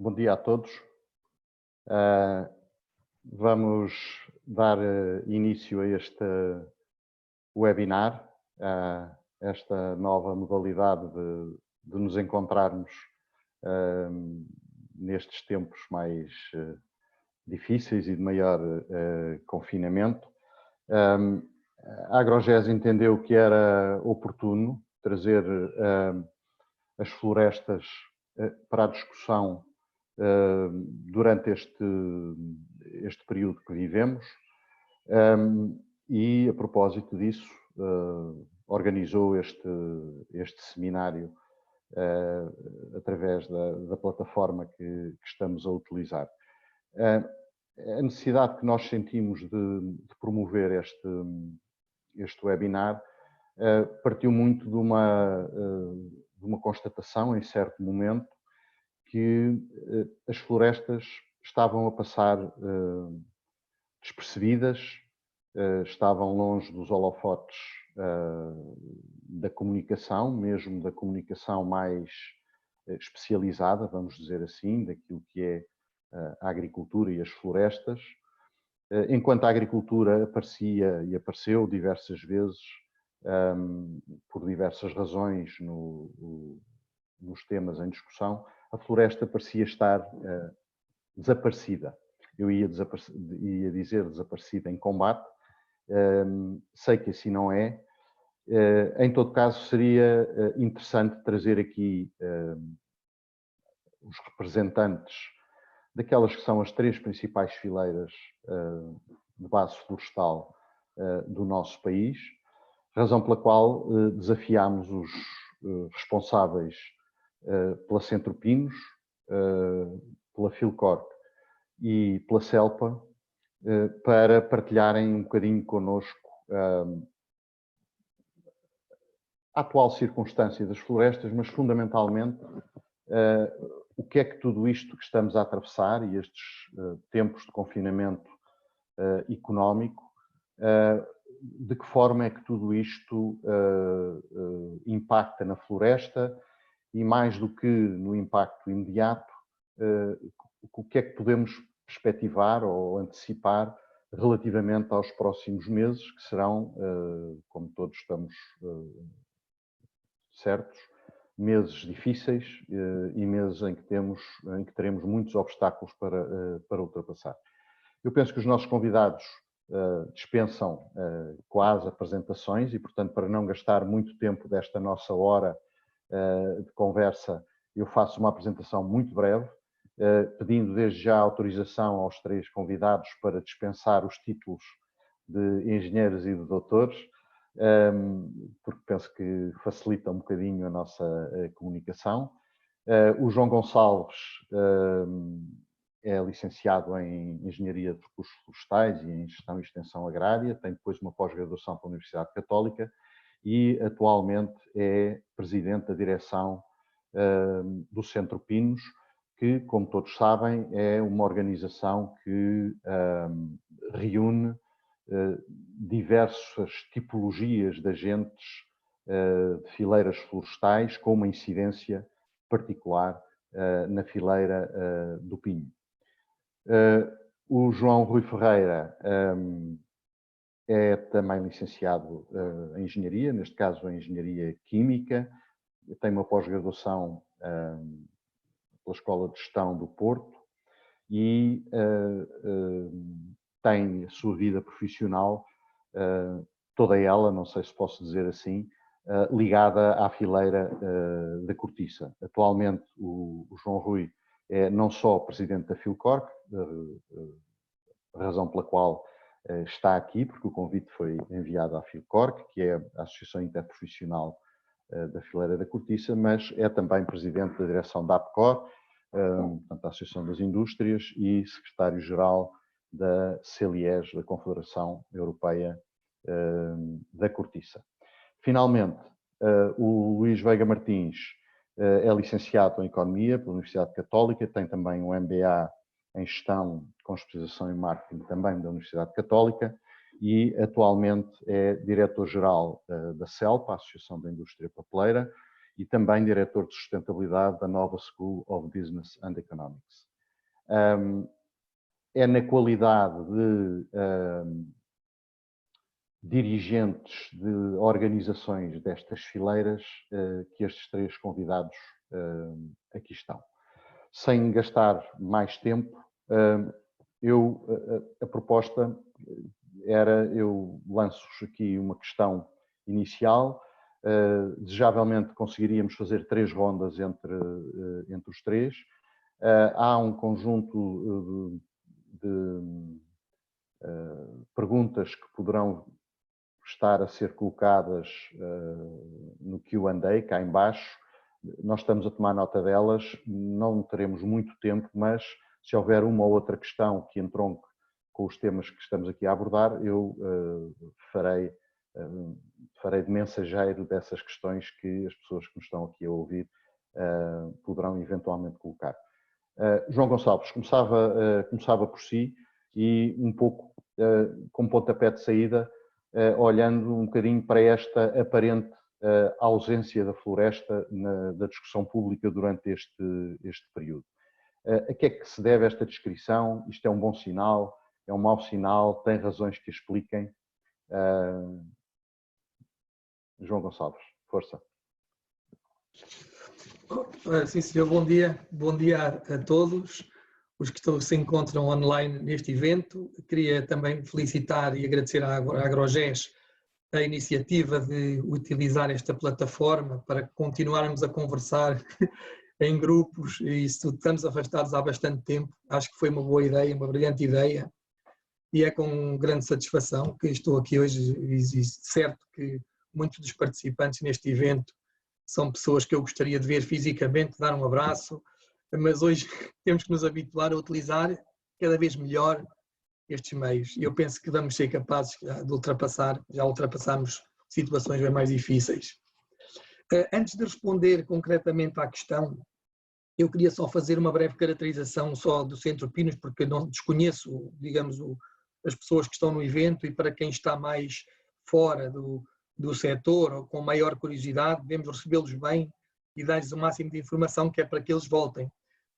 Bom dia a todos. Vamos dar início a este webinar, esta nova modalidade de nos encontrarmos nestes tempos mais difíceis e de maior confinamento. A Agrogés entendeu que era oportuno trazer as florestas para a discussão durante este período que vivemos e, a propósito disso, organizou este seminário através da plataforma que estamos a utilizar. A necessidade que nós sentimos de promover este webinar partiu muito de uma constatação, em certo momento, que as florestas estavam a passar despercebidas, estavam longe dos holofotes da comunicação, mesmo da comunicação mais especializada, vamos dizer assim, daquilo que é a agricultura e as florestas, enquanto a agricultura aparecia e apareceu diversas vezes, por diversas razões nos temas em discussão, a floresta parecia estar desaparecida. Eu ia dizer desaparecida em combate, sei que assim não é. Em todo caso, seria interessante trazer aqui os representantes daquelas que são as três principais fileiras de base florestal do nosso país, razão pela qual desafiámos os responsáveis pela Centropinos, pela Filcorp e pela Celpa, para partilharem um bocadinho connosco a atual circunstância das florestas, mas fundamentalmente o que é que tudo isto que estamos a atravessar e estes tempos de confinamento económico, de que forma é que tudo isto impacta na floresta e, mais do que no impacto imediato, o que é que podemos perspectivar ou antecipar relativamente aos próximos meses, que serão, como todos estamos certos, meses difíceis e meses em que teremos muitos obstáculos para ultrapassar. Eu penso que os nossos convidados dispensam quase apresentações e, portanto, para não gastar muito tempo desta nossa hora de conversa, eu faço uma apresentação muito breve, pedindo desde já autorização aos três convidados para dispensar os títulos de engenheiros e de doutores, porque penso que facilita um bocadinho a nossa comunicação. O João Gonçalves é licenciado em Engenharia de Recursos Florestais e em Gestão e Extensão Agrária, tem depois uma pós-graduação pela Universidade Católica e atualmente é presidente da direção do Centropinos, que, como todos sabem, é uma organização que reúne diversas tipologias de agentes de fileiras florestais com uma incidência particular na fileira do pinho. O João Rui Ferreira é também licenciado em Engenharia, neste caso em Engenharia Química, tem uma pós-graduação pela Escola de Gestão do Porto e tem a sua vida profissional, toda ela, não sei se posso dizer assim, ligada à fileira da cortiça. Atualmente o João Rui é não só presidente da Filcorp, razão pela qual está aqui, porque o convite foi enviado à Filcorp, que é a Associação Interprofissional da Fileira da Cortiça, mas é também presidente da direção da APCOR, portanto, a Associação das Indústrias, e secretário-geral da CELIES, da Confederação Europeia da Cortiça. Finalmente, o Luís Veiga Martins é licenciado em Economia pela Universidade Católica, tem também um MBA em Gestão com especialização em Marketing também da Universidade Católica e atualmente é diretor-geral da CELPA, a Associação da Indústria Papeleira, e também diretor de sustentabilidade da Nova School of Business and Economics. É na qualidade de dirigentes de organizações destas fileiras que estes três convidados aqui estão. Sem gastar mais tempo, a proposta era, eu lanço-vos aqui uma questão inicial, desejavelmente conseguiríamos fazer 3 rondas entre os três. Há um conjunto de perguntas que poderão estar a ser colocadas no Q&A, cá em baixo. Nós estamos a tomar nota delas, não teremos muito tempo, mas se houver uma ou outra questão que entronque com os temas que estamos aqui a abordar, eu farei de mensageiro dessas questões que as pessoas que nos estão aqui a ouvir poderão eventualmente colocar. João Gonçalves, começava por si e um pouco com pontapé de saída, olhando um bocadinho para esta aparente ausência da floresta da discussão pública durante este período. A que é que se deve esta descrição? Isto é um bom sinal? É um mau sinal? Tem razões que expliquem? João Gonçalves, força. Sim, senhor, bom dia a todos os que se encontram online neste evento. Queria também felicitar e agradecer à AgroGES a iniciativa de utilizar esta plataforma para continuarmos a conversar em grupos, e estamos afastados há bastante tempo. Acho que foi uma boa ideia, uma brilhante ideia, e é com grande satisfação que estou aqui hoje. E certo que muitos dos participantes neste evento são pessoas que eu gostaria de ver fisicamente, dar um abraço, mas hoje temos que nos habituar a utilizar cada vez melhor estes meios. E eu penso que vamos ser capazes de ultrapassar, já ultrapassamos situações bem mais difíceis. Antes de responder concretamente à questão, eu queria só fazer uma breve caracterização só do Centro Pinos, porque não desconheço, digamos, as pessoas que estão no evento, e para quem está mais fora do setor ou com maior curiosidade, devemos recebê-los bem e dar-lhes o máximo de informação, que é para que eles voltem.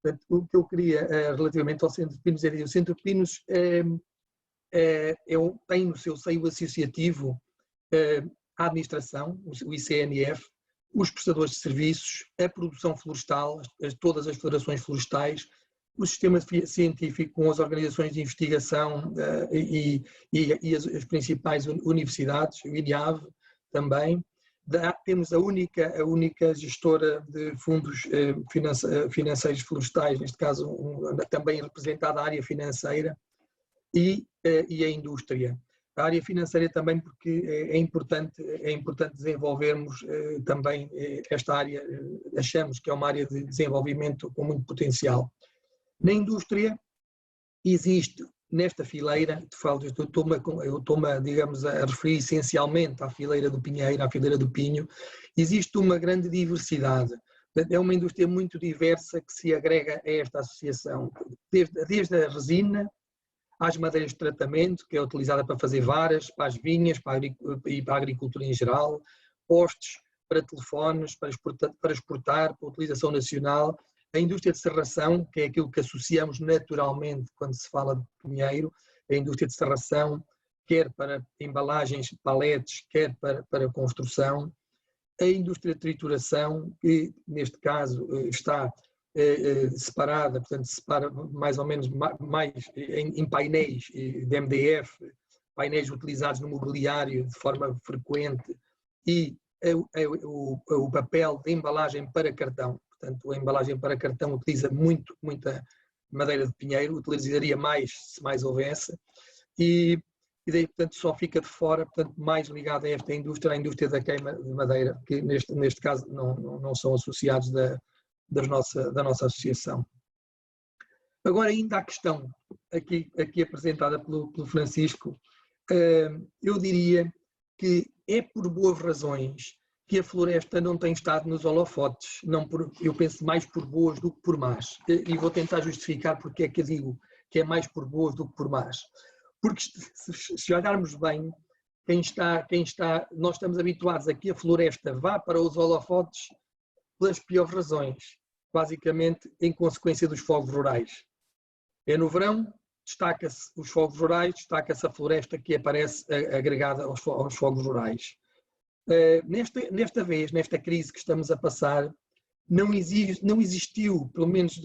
Portanto, o que eu queria relativamente ao Centro Pinos é dizer: o Centro Pinos tem no seu seio associativo a administração, o ICNF, os prestadores de serviços, a produção florestal, todas as federações florestais, o sistema científico com as organizações de investigação e as principais universidades, o INIAV também. Temos a única gestora de fundos financeiros florestais, neste caso também representada a área financeira, e a indústria. A área financeira também, porque é importante desenvolvermos também esta área. Achamos que é uma área de desenvolvimento com muito potencial. Na indústria existe, nesta fileira, eu estou-me, digamos, a referir essencialmente à fileira do Pinheiro, à fileira do Pinho, existe uma grande diversidade. É uma indústria muito diversa que se agrega a esta associação, desde a resina às madeiras de tratamento, que é utilizada para fazer varas, para as vinhas e para a agricultura em geral, postes para telefones, para exportar, para utilização nacional, a indústria de serração, que é aquilo que associamos naturalmente quando se fala de pinheiro, a indústria de serração, quer para embalagens, paletes, quer para construção, a indústria de trituração, que neste caso está separada, portanto separa mais ou menos mais em painéis de MDF, painéis utilizados no mobiliário de forma frequente, e o papel de embalagem para cartão. Portanto, a embalagem para cartão utiliza muita madeira de pinheiro, utilizaria mais se mais houvesse, e daí, portanto, só fica de fora, portanto, mais ligada a esta indústria, a indústria da queima de madeira, que neste caso não são associados da nossa associação. Agora, ainda a questão aqui apresentada pelo Francisco, eu diria que é por boas razões que a floresta não tem estado nos holofotes, eu penso mais por boas do que por más, e vou tentar justificar porque é que eu digo que é mais por boas do que por más. Porque se olharmos bem, nós estamos habituados a que a floresta vá para os holofotes pelas piores razões, basicamente em consequência dos fogos rurais. É no verão, destaca-se os fogos rurais, destaca-se a floresta que aparece agregada aos fogos rurais. Nesta vez, nesta crise que estamos a passar, não existiu, pelo menos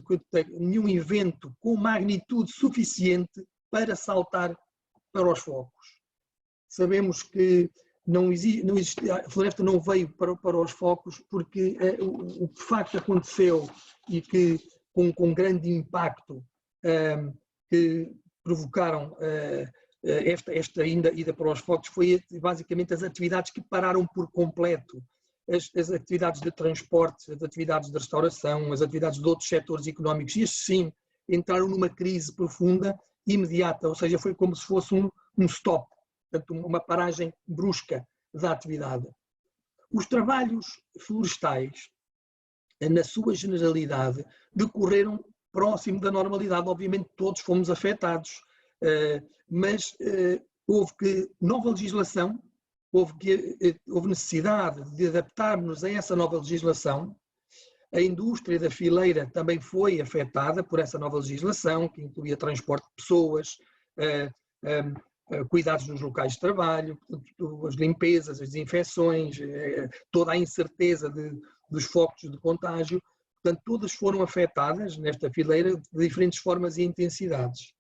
nenhum evento com magnitude suficiente para saltar para os focos. Sabemos que não existe, a floresta não veio para os focos porque o que de facto aconteceu e que com grande impacto que provocaram esta ida para os focos foi basicamente as atividades que pararam por completo. As atividades de transporte, as atividades de restauração, as atividades de outros setores económicos, e estes sim entraram numa crise profunda, imediata, ou seja, foi como se fosse um stop, portanto, uma paragem brusca da atividade. Os trabalhos florestais, na sua generalidade, decorreram próximo da normalidade. Obviamente todos fomos afetados, mas houve que nova legislação, houve necessidade de adaptarmos a essa nova legislação. A indústria da fileira também foi afetada por essa nova legislação, que incluía transporte de pessoas, cuidados nos locais de trabalho, as limpezas, as desinfecções, toda a incerteza dos focos de contágio. Portanto, todas foram afetadas nesta fileira de diferentes formas e intensidades.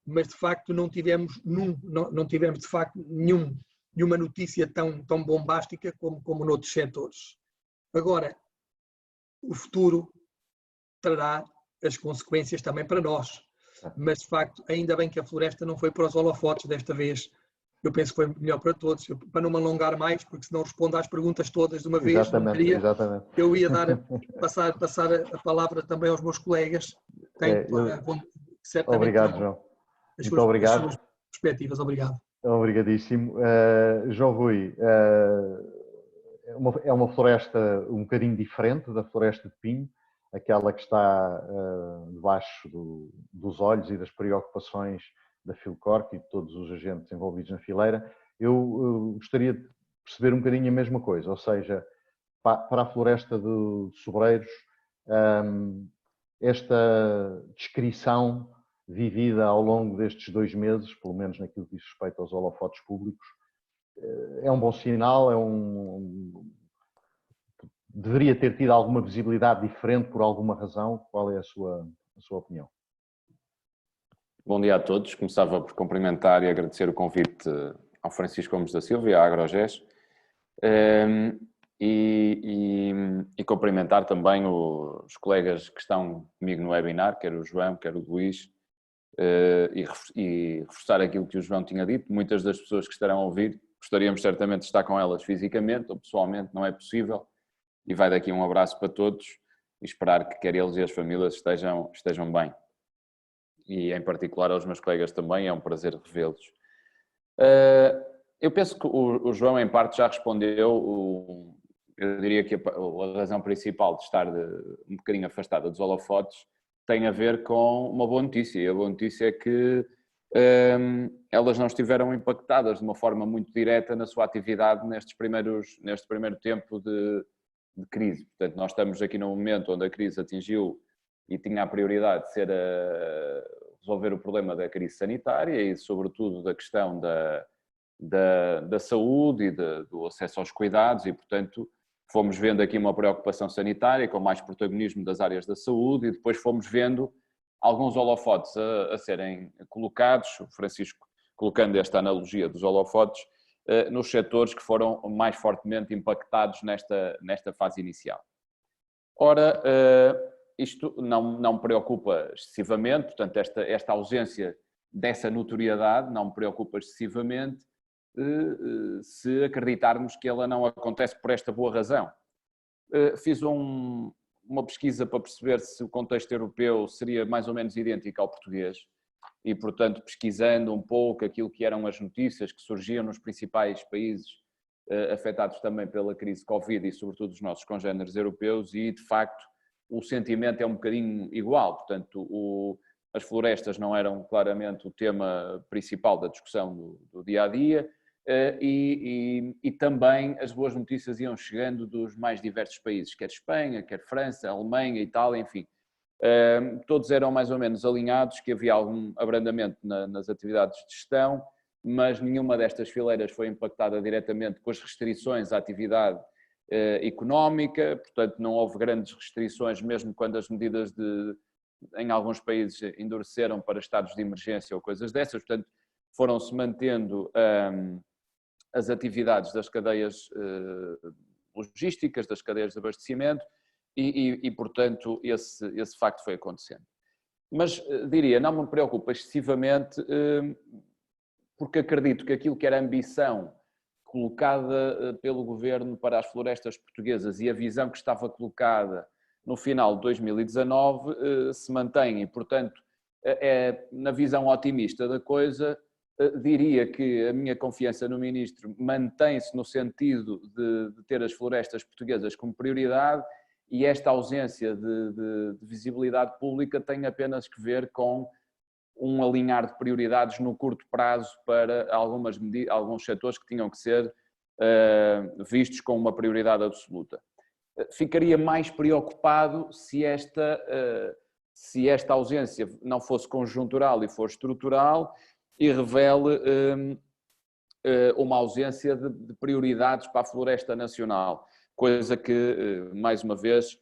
Mas, de facto, não tivemos de facto, nenhuma notícia tão bombástica como noutros setores. Agora, o futuro trará as consequências também para nós. Mas, de facto, ainda bem que a floresta não foi para os holofotes desta vez. Eu penso que foi melhor para todos. Para não me alongar mais, porque senão respondo às perguntas todas de uma vez. Exatamente. Eu ia passar a palavra também aos meus colegas. Certamente obrigado, João. Muito obrigado. As suas perspectivas. Obrigado. Obrigadíssimo. João Rui, é uma floresta um bocadinho diferente da floresta de pinho, aquela que está debaixo dos olhos e das preocupações da Filcorp e de todos os agentes envolvidos na fileira. Eu gostaria de perceber um bocadinho a mesma coisa, ou seja, para a floresta de Sobreiros, esta descrição vivida ao longo destes 2 meses, pelo menos naquilo que diz respeito aos holofotes públicos, é um bom sinal, deveria ter tido alguma visibilidade diferente por alguma razão. Qual é a sua opinião? Bom dia a todos. Começava por cumprimentar e agradecer o convite ao Francisco Gomes da Silva e à Agrogés. E cumprimentar também os colegas que estão comigo no webinar, quer o João, quer o Luís, e reforçar aquilo que o João tinha dito. Muitas das pessoas que estarão a ouvir, gostaríamos certamente de estar com elas fisicamente ou pessoalmente, não é possível, e vai daqui um abraço para todos e esperar que quer eles e as famílias estejam bem. E em particular aos meus colegas também, é um prazer revê-los. Eu penso que o João em parte já respondeu, eu diria que a razão principal de estar um bocadinho afastada dos holofotes tem a ver com uma boa notícia, e a boa notícia é que elas não estiveram impactadas de uma forma muito direta na sua atividade neste primeiro tempo de crise. Portanto, nós estamos aqui num momento onde a crise atingiu e tinha a prioridade de ser resolver o problema da crise sanitária e, sobretudo, da questão da saúde e do acesso aos cuidados e, portanto, fomos vendo aqui uma preocupação sanitária com mais protagonismo das áreas da saúde e depois fomos vendo alguns holofotes a serem colocados, o Francisco colocando esta analogia dos holofotes, nos setores que foram mais fortemente impactados nesta fase inicial. Ora, isto não me preocupa excessivamente, portanto, esta ausência dessa notoriedade não me preocupa excessivamente, se acreditarmos que ela não acontece por esta boa razão. Fiz uma pesquisa para perceber se o contexto europeu seria mais ou menos idêntico ao português e, portanto, pesquisando um pouco aquilo que eram as notícias que surgiam nos principais países afetados também pela crise Covid e, sobretudo, os nossos congêneres europeus, e, de facto, o sentimento é um bocadinho igual. Portanto, as florestas não eram claramente o tema principal da discussão do dia-a-dia. e também as boas notícias iam chegando dos mais diversos países, quer Espanha, quer França, Alemanha, Itália, enfim. Todos eram mais ou menos alinhados, que havia algum abrandamento nas atividades de gestão, mas nenhuma destas fileiras foi impactada diretamente com as restrições à atividade económica, portanto não houve grandes restrições, mesmo quando as medidas em alguns países endureceram para estados de emergência ou coisas dessas, portanto foram-se mantendo as atividades das cadeias logísticas, das cadeias de abastecimento e portanto esse facto foi acontecendo. Mas diria, não me preocupa excessivamente porque acredito que aquilo que era a ambição colocada pelo governo para as florestas portuguesas e a visão que estava colocada no final de 2019 se mantém e, portanto, na visão otimista da coisa, diria que a minha confiança no Ministro mantém-se no sentido de ter as florestas portuguesas como prioridade e esta ausência de visibilidade pública tem apenas que ver com um alinhar de prioridades no curto prazo para alguns setores que tinham que ser vistos com uma prioridade absoluta. Ficaria mais preocupado se esta ausência não fosse conjuntural e for estrutural e revele uma ausência de prioridades para a floresta nacional, coisa que, mais uma vez,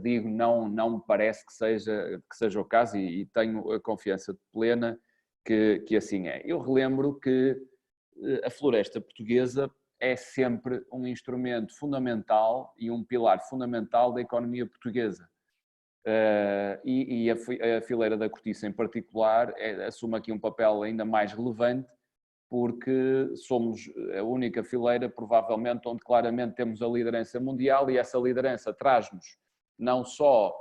digo, não me parece que seja o caso e tenho a confiança plena que assim é. Eu relembro que a floresta portuguesa é sempre um instrumento fundamental e um pilar fundamental da economia portuguesa. E a fileira da cortiça em particular assume aqui um papel ainda mais relevante porque somos a única fileira, provavelmente, onde claramente temos a liderança mundial e essa liderança traz-nos não só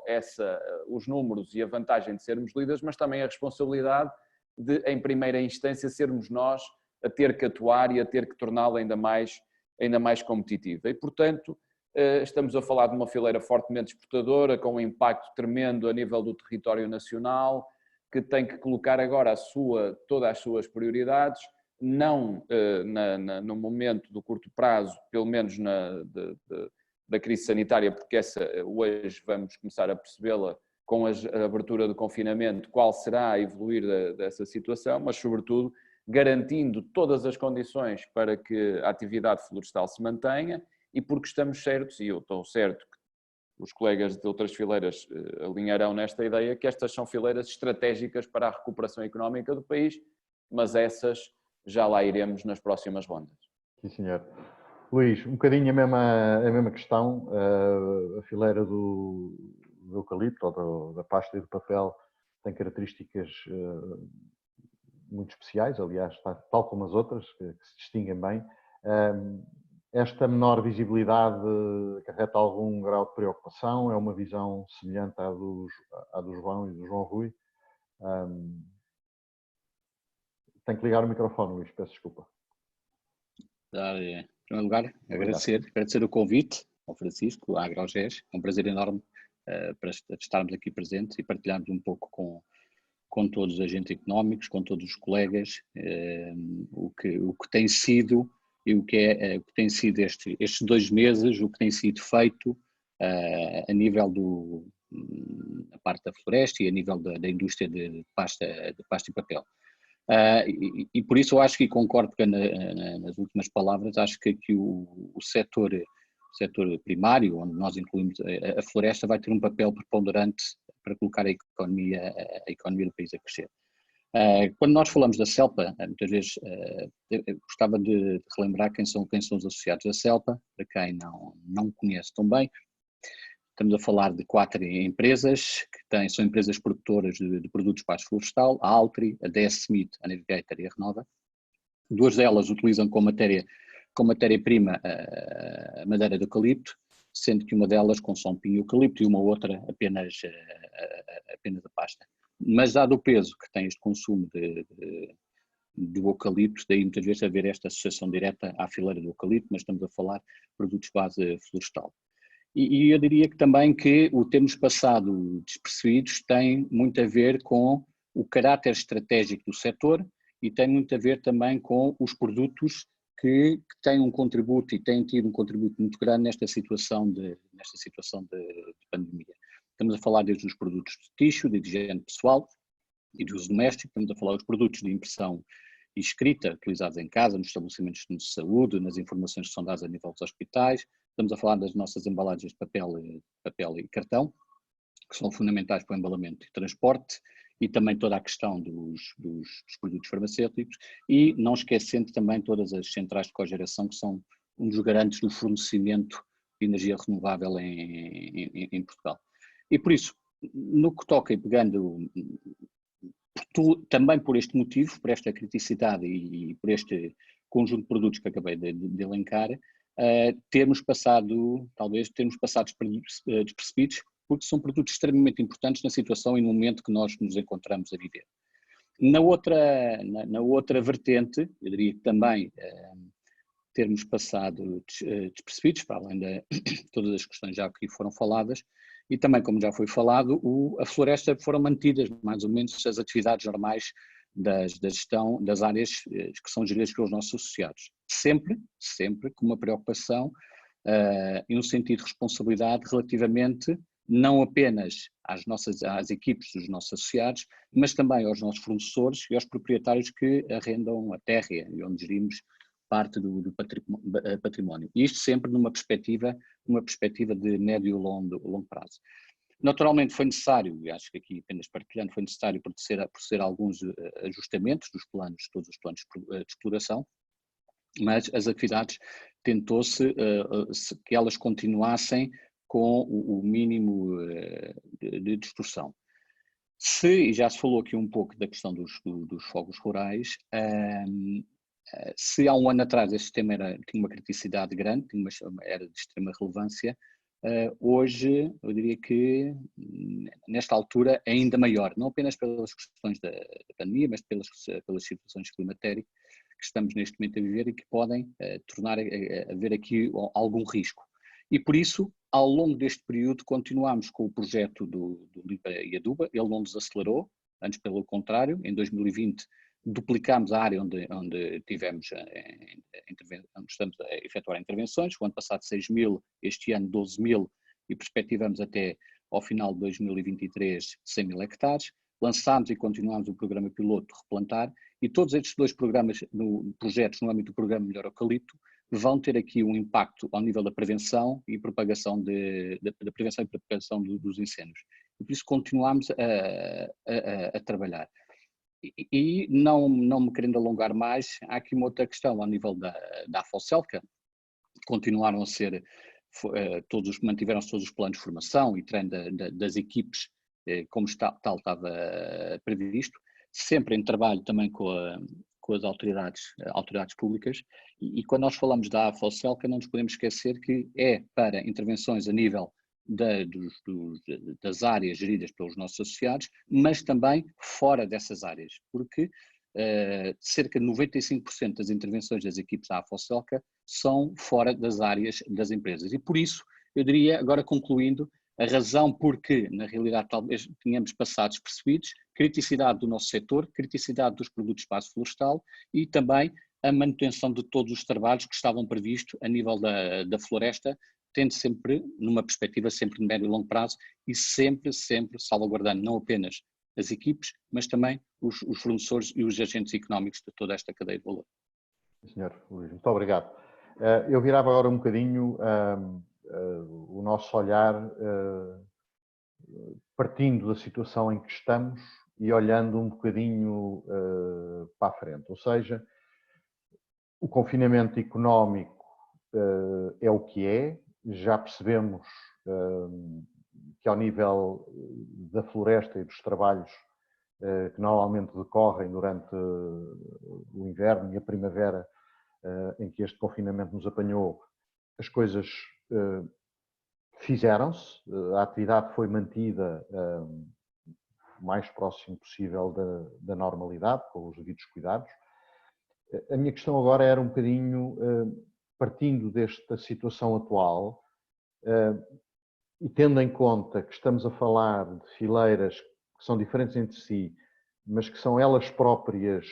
os números e a vantagem de sermos líderes, mas também a responsabilidade de, em primeira instância, sermos nós a ter que atuar e a ter que torná-la ainda mais competitiva. E, portanto, estamos a falar de uma fileira fortemente exportadora, com um impacto tremendo a nível do território nacional, que tem que colocar agora todas as suas prioridades, não no momento do curto prazo, pelo menos da crise sanitária, porque essa hoje vamos começar a percebê-la com a abertura do confinamento, qual será a evoluir dessa situação, mas sobretudo garantindo todas as condições para que a atividade florestal se mantenha e porque estamos certos, e eu estou certo que os colegas de outras fileiras alinharão nesta ideia, que estas são fileiras estratégicas para a recuperação económica do país, mas essas já lá iremos nas próximas rondas. Sim, senhor. Luís, um bocadinho a mesma questão, a fileira do eucalipto ou da pasta e do papel tem características muito especiais, aliás, tal como as outras, que se distinguem bem. Esta menor visibilidade acarreta algum grau de preocupação? É uma visão semelhante à do João e do João Rui? Tem que ligar o microfone, Luís, peço desculpa. Em primeiro lugar, agradecer o convite ao Francisco, à AgroGES. É um prazer enorme para estarmos aqui presentes e partilharmos um pouco com todos os agentes económicos, com todos os colegas, o que tem sido e o que tem sido estes 2 meses, o que tem sido feito a nível da parte da floresta e a nível da indústria de pasta e papel. E por isso eu acho que concordo nas últimas palavras, acho que aqui o setor primário, onde nós incluímos a floresta, vai ter um papel preponderante para colocar a economia do país a crescer. Quando nós falamos da CELPA, muitas vezes eu gostava de relembrar quem são os associados da CELPA, para quem não conhece tão bem. Estamos a falar de 4 empresas que são empresas produtoras de produtos para a florestal, a Altri, a DS Smith, a Navigator e a Renova. 2 delas utilizam como matéria-prima a madeira de eucalipto, sendo que uma delas consome pinho eucalipto e uma outra apenas a pasta. Mas dado o peso que tem este consumo do eucalipto, daí muitas vezes haver esta associação direta à fileira do eucalipto, mas estamos a falar de produtos base florestal. E eu diria que também que o termos passado despercebidos tem muito a ver com o caráter estratégico do setor e tem muito a ver também com os produtos que têm um contributo e têm tido um contributo muito grande nesta situação de pandemia. Estamos a falar desde os produtos de tixo, de higiene pessoal e de uso doméstico, estamos a falar dos produtos de impressão e escrita utilizados em casa, nos estabelecimentos de saúde, nas informações que são dadas a nível dos hospitais, estamos a falar das nossas embalagens de papel e cartão, que são fundamentais para o embalamento e transporte, e também toda a questão dos produtos farmacêuticos, e não esquecendo também todas as centrais de cogeração, que são um dos garantes do fornecimento de energia renovável em Portugal. E por isso, no que toca, e pegando também por este motivo, por esta criticidade e por este conjunto de produtos que acabei de elencar, termos passado despercebidos, porque são produtos extremamente importantes na situação e no momento que nós nos encontramos a viver. Na outra vertente, eu diria que também termos passado despercebidos, para além de todas as questões já que foram faladas, e também, como já foi falado, a floresta foram mantidas mais ou menos as atividades normais da gestão das áreas que são geridas pelos nossos associados. Sempre com uma preocupação e um sentido de responsabilidade relativamente não apenas às equipes dos nossos associados, mas também aos nossos fornecedores e aos proprietários que arrendam a terra e onde gerimos parte do património. E isto sempre numa perspectiva de médio e longo prazo. Naturalmente foi necessário, e acho que aqui apenas partilhando, foi necessário proceder a alguns ajustamentos dos planos, todos os planos de exploração, mas as atividades tentou-se que elas continuassem com o mínimo de distorção. E já se falou aqui um pouco da questão dos fogos rurais, se há um ano atrás este tema tinha uma criticidade grande, era de extrema relevância, hoje eu diria que nesta altura é ainda maior, não apenas pelas questões da pandemia, mas pelas situações climatéricas que estamos neste momento a viver e que podem tornar a haver aqui algum risco. E por isso, ao longo deste período, continuamos com o projeto do LIPA e Aduba, ele não desacelerou, antes pelo contrário, em 2020 duplicámos a área onde tivemos onde estamos a efetuar intervenções, o ano passado 6.000, este ano 12.000 e perspectivamos até ao final de 2023 100.000 hectares. Lançámos e continuamos o programa piloto Replantar e todos estes dois projetos no âmbito do programa Melhor Eucalipto vão ter aqui um impacto ao nível da prevenção e propagação dos incêndios. E por isso continuamos a trabalhar. E não me querendo alongar mais, há aqui uma outra questão ao nível da AFOCELCA, continuaram a ser, mantiveram-se todos os planos de formação e treino das equipes, como tal estava previsto, sempre em trabalho também com as autoridades públicas, e quando nós falamos da AFOCELCA não nos podemos esquecer que é para intervenções a nível das áreas geridas pelos nossos associados, mas também fora dessas áreas, porque cerca de 95% das intervenções das equipes da AFOCELCA são fora das áreas das empresas. E por isso, eu diria, agora concluindo, a razão porque, na realidade, talvez tenhamos passado despercebidos, criticidade do nosso setor, criticidade dos produtos de base florestal e também a manutenção de todos os trabalhos que estavam previstos a nível da floresta, tendo sempre, numa perspectiva sempre de médio e longo prazo e sempre salvaguardando não apenas as equipes, mas também os fornecedores e os agentes económicos de toda esta cadeia de valor. Senhor Luís, muito obrigado. Eu virava agora um bocadinho o nosso olhar partindo da situação em que estamos e olhando um bocadinho para a frente, ou seja, o confinamento económico é o que é, já percebemos que ao nível da floresta e dos trabalhos que normalmente decorrem durante o inverno e a primavera em que este confinamento nos apanhou, as coisas fizeram-se, a atividade foi mantida o mais próximo possível da normalidade, com os devidos cuidados. A minha questão agora era um bocadinho, partindo desta situação atual, e tendo em conta que estamos a falar de fileiras que são diferentes entre si, mas que são elas próprias,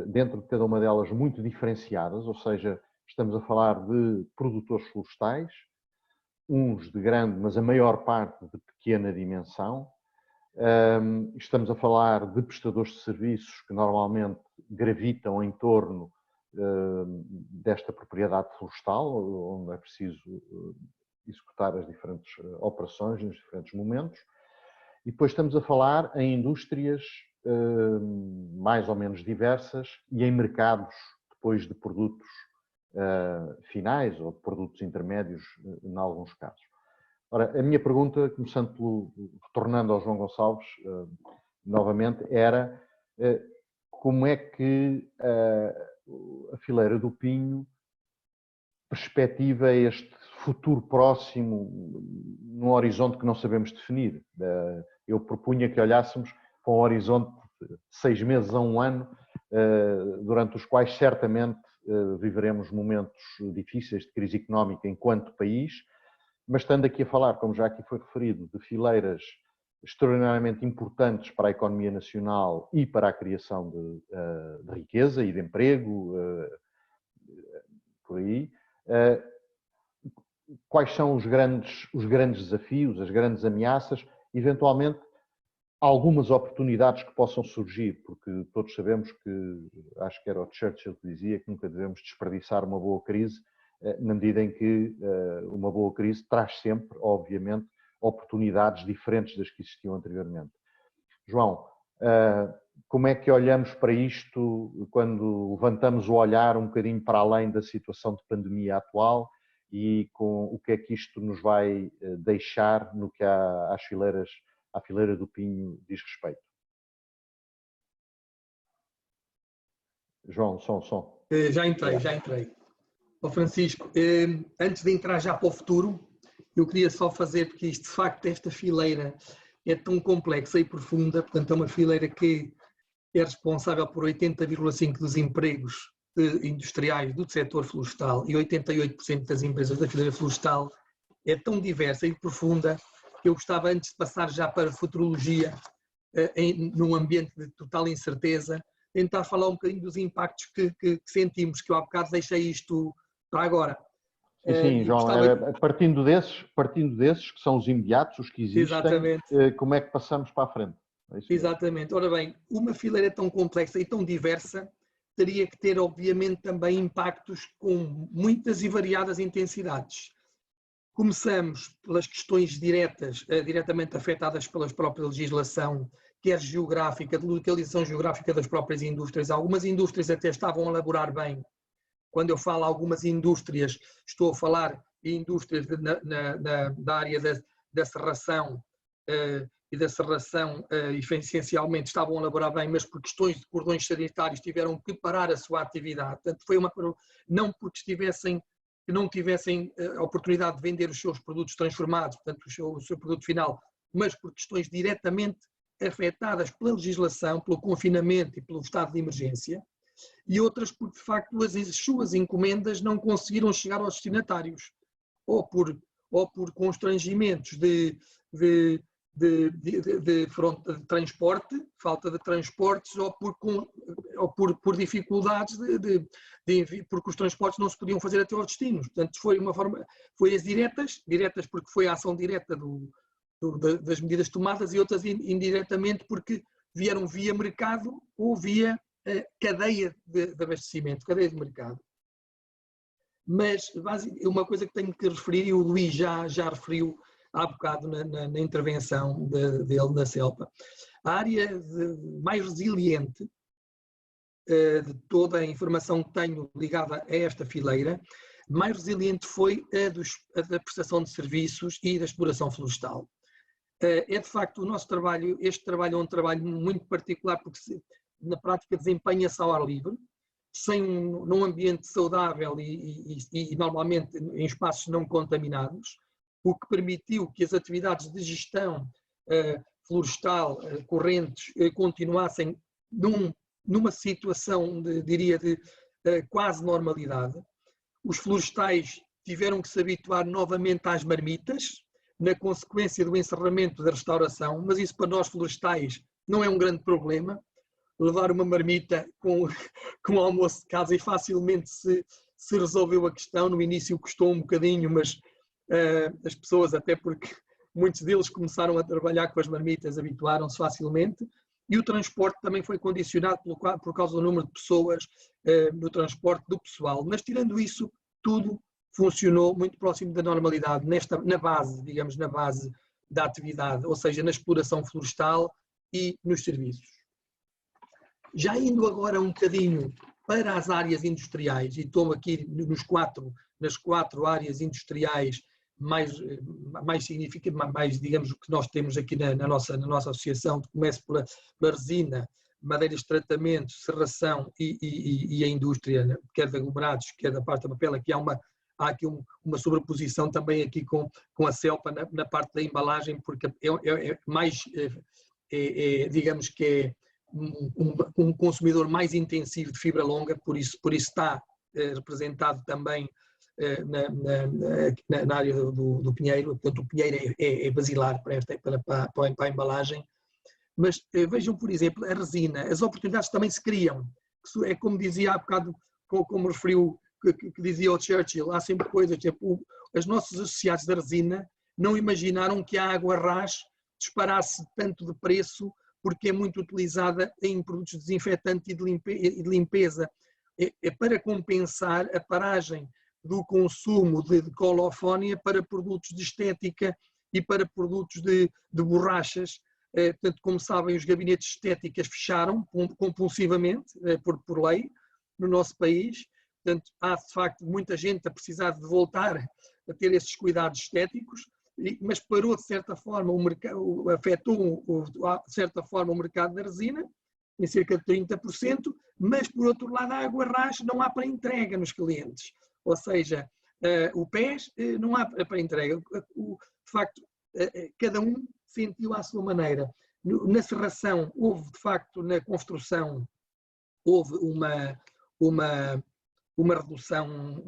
dentro de cada uma delas, muito diferenciadas, ou seja, estamos a falar de produtores florestais, uns de grande, mas a maior parte de pequena dimensão. Estamos a falar de prestadores de serviços que normalmente gravitam em torno desta propriedade florestal, onde é preciso executar as diferentes operações nos diferentes momentos. E depois estamos a falar em indústrias mais ou menos diversas e em mercados depois de produtos finais ou de produtos intermédios em alguns casos. Ora, a minha pergunta, retornando ao João Gonçalves, novamente, era como é que a fileira do Pinho perspectiva este futuro próximo num horizonte que não sabemos definir. Eu propunha que olhássemos para um horizonte de 6 meses a 1 ano, durante os quais certamente viveremos momentos difíceis de crise económica enquanto país, mas estando aqui a falar, como já aqui foi referido, de fileiras extraordinariamente importantes para a economia nacional e para a criação de riqueza e de emprego, por aí, quais são os grandes desafios, as grandes ameaças, eventualmente algumas oportunidades que possam surgir, porque todos sabemos que, acho que era o Churchill que dizia que nunca devemos desperdiçar uma boa crise, na medida em que uma boa crise traz sempre, obviamente, oportunidades diferentes das que existiam anteriormente. João, como é que olhamos para isto quando levantamos o olhar um bocadinho para além da situação de pandemia atual e com o que é que isto nos vai deixar no que à fileira do Pinho diz respeito? João, som. Já entrei. Ó Francisco, antes de entrar já para o futuro, eu queria só fazer, porque isto de facto, esta fileira é tão complexa e profunda, portanto é uma fileira que é responsável por 80,5% dos empregos industriais do setor florestal e 88% das empresas da fileira florestal, é tão diversa e profunda que eu gostava, antes de passar já para a futurologia, num ambiente de total incerteza, tentar falar um bocadinho dos impactos que sentimos, que eu há bocado deixei isto para agora. Sim, João, partindo desses, que são os imediatos, os que existem, exatamente. Como é que passamos para a frente? Exatamente. Ora bem, uma fileira tão complexa e tão diversa teria que ter, obviamente, também impactos com muitas e variadas intensidades. Começamos pelas questões diretamente afetadas pela própria legislação, quer geográfica, de localização geográfica das próprias indústrias. Algumas indústrias até estavam a elaborar bem. Quando eu falo algumas indústrias, estou a falar de indústrias da área da serração, e da serração essencialmente estavam a elaborar bem, mas por questões de cordões sanitários tiveram que parar a sua atividade. Portanto, não porque não tivessem a oportunidade de vender os seus produtos transformados, portanto o seu produto final, mas por questões diretamente afetadas pela legislação, pelo confinamento e pelo estado de emergência, e outras porque de facto as suas encomendas não conseguiram chegar aos destinatários, ou por constrangimentos de transporte, falta de transportes, ou por dificuldades porque os transportes não se podiam fazer até aos destinos. Portanto, foi as diretas porque foi a ação direta das medidas tomadas, e outras indiretamente porque vieram via mercado ou via cadeia de abastecimento, cadeia de mercado. Mas uma coisa que tenho que referir, e o Luís já referiu há bocado na intervenção dele na CELPA, a área mais resiliente de toda a informação que tenho ligada a esta fileira, mais resiliente foi a da prestação de serviços e da exploração florestal. É de facto o nosso trabalho, este trabalho é um trabalho muito particular porque na prática desempenha-se ao ar livre, num ambiente saudável e normalmente em espaços não contaminados, o que permitiu que as atividades de gestão florestal correntes continuassem numa situação, diria, de quase normalidade. Os florestais tiveram que se habituar novamente às marmitas, na consequência do encerramento da restauração, mas isso para nós florestais não é um grande problema. Levar uma marmita com almoço de casa e facilmente se resolveu a questão. No início custou um bocadinho, mas as pessoas, até porque muitos deles começaram a trabalhar com as marmitas, habituaram-se facilmente. E o transporte também foi condicionado por causa do número de pessoas no transporte do pessoal. Mas tirando isso, tudo funcionou muito próximo da normalidade, na base, digamos, na base da atividade, ou seja, na exploração florestal e nos serviços. Já indo agora um bocadinho para as áreas industriais, e estou aqui nas quatro áreas industriais mais significativas, mais, digamos, o que nós temos aqui na nossa associação. Começo pela resina, madeiras de tratamento, serração e a indústria, quer de aglomerados, quer da parte do papel. Aqui há aqui uma sobreposição também aqui com a CELPA na parte da embalagem, porque digamos que é um consumidor mais intensivo de fibra longa, por isso está representado também na área do pinheiro. Portanto, o pinheiro é basilar para a embalagem. Mas vejam, por exemplo, a resina, as oportunidades também se criam. É como dizia há bocado, como referiu, que dizia o Churchill, há sempre coisas, tipo, os nossos associados da resina não imaginaram que a água ras disparasse tanto de preço, porque é muito utilizada em produtos de desinfetante e de limpeza. É para compensar a paragem do consumo de colofónia para produtos de estética e para produtos de borrachas. Portanto, como sabem, os gabinetes estéticas fecharam compulsivamente, por lei, no nosso país. Portanto, há de facto muita gente a precisar de voltar a ter esses cuidados estéticos, mas parou de certa forma afetou de certa forma o mercado da resina, em cerca de 30%, mas por outro lado a água ras não há para entrega nos clientes. Ou seja, o PES não há para entrega. De facto, cada um sentiu à sua maneira. Na serração houve, de facto, na construção, houve uma redução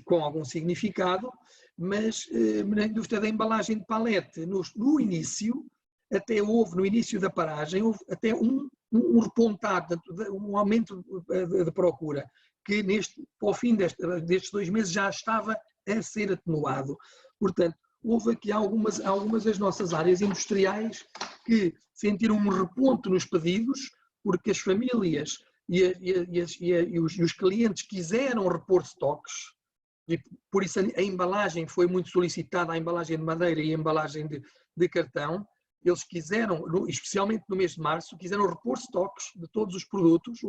com algum significado, mas na indústria da embalagem de palete, no início, até houve, no início da paragem, houve até um repontado, um aumento de procura, que ao fim destes 2 meses já estava a ser atenuado. Portanto, houve aqui algumas das nossas áreas industriais que sentiram um reponto nos pedidos, porque as famílias e os clientes quiseram repor estoques, e por isso a embalagem foi muito solicitada, a embalagem de madeira e a embalagem de cartão. Eles quiseram, especialmente no mês de março, quiseram repor estoques de todos os produtos.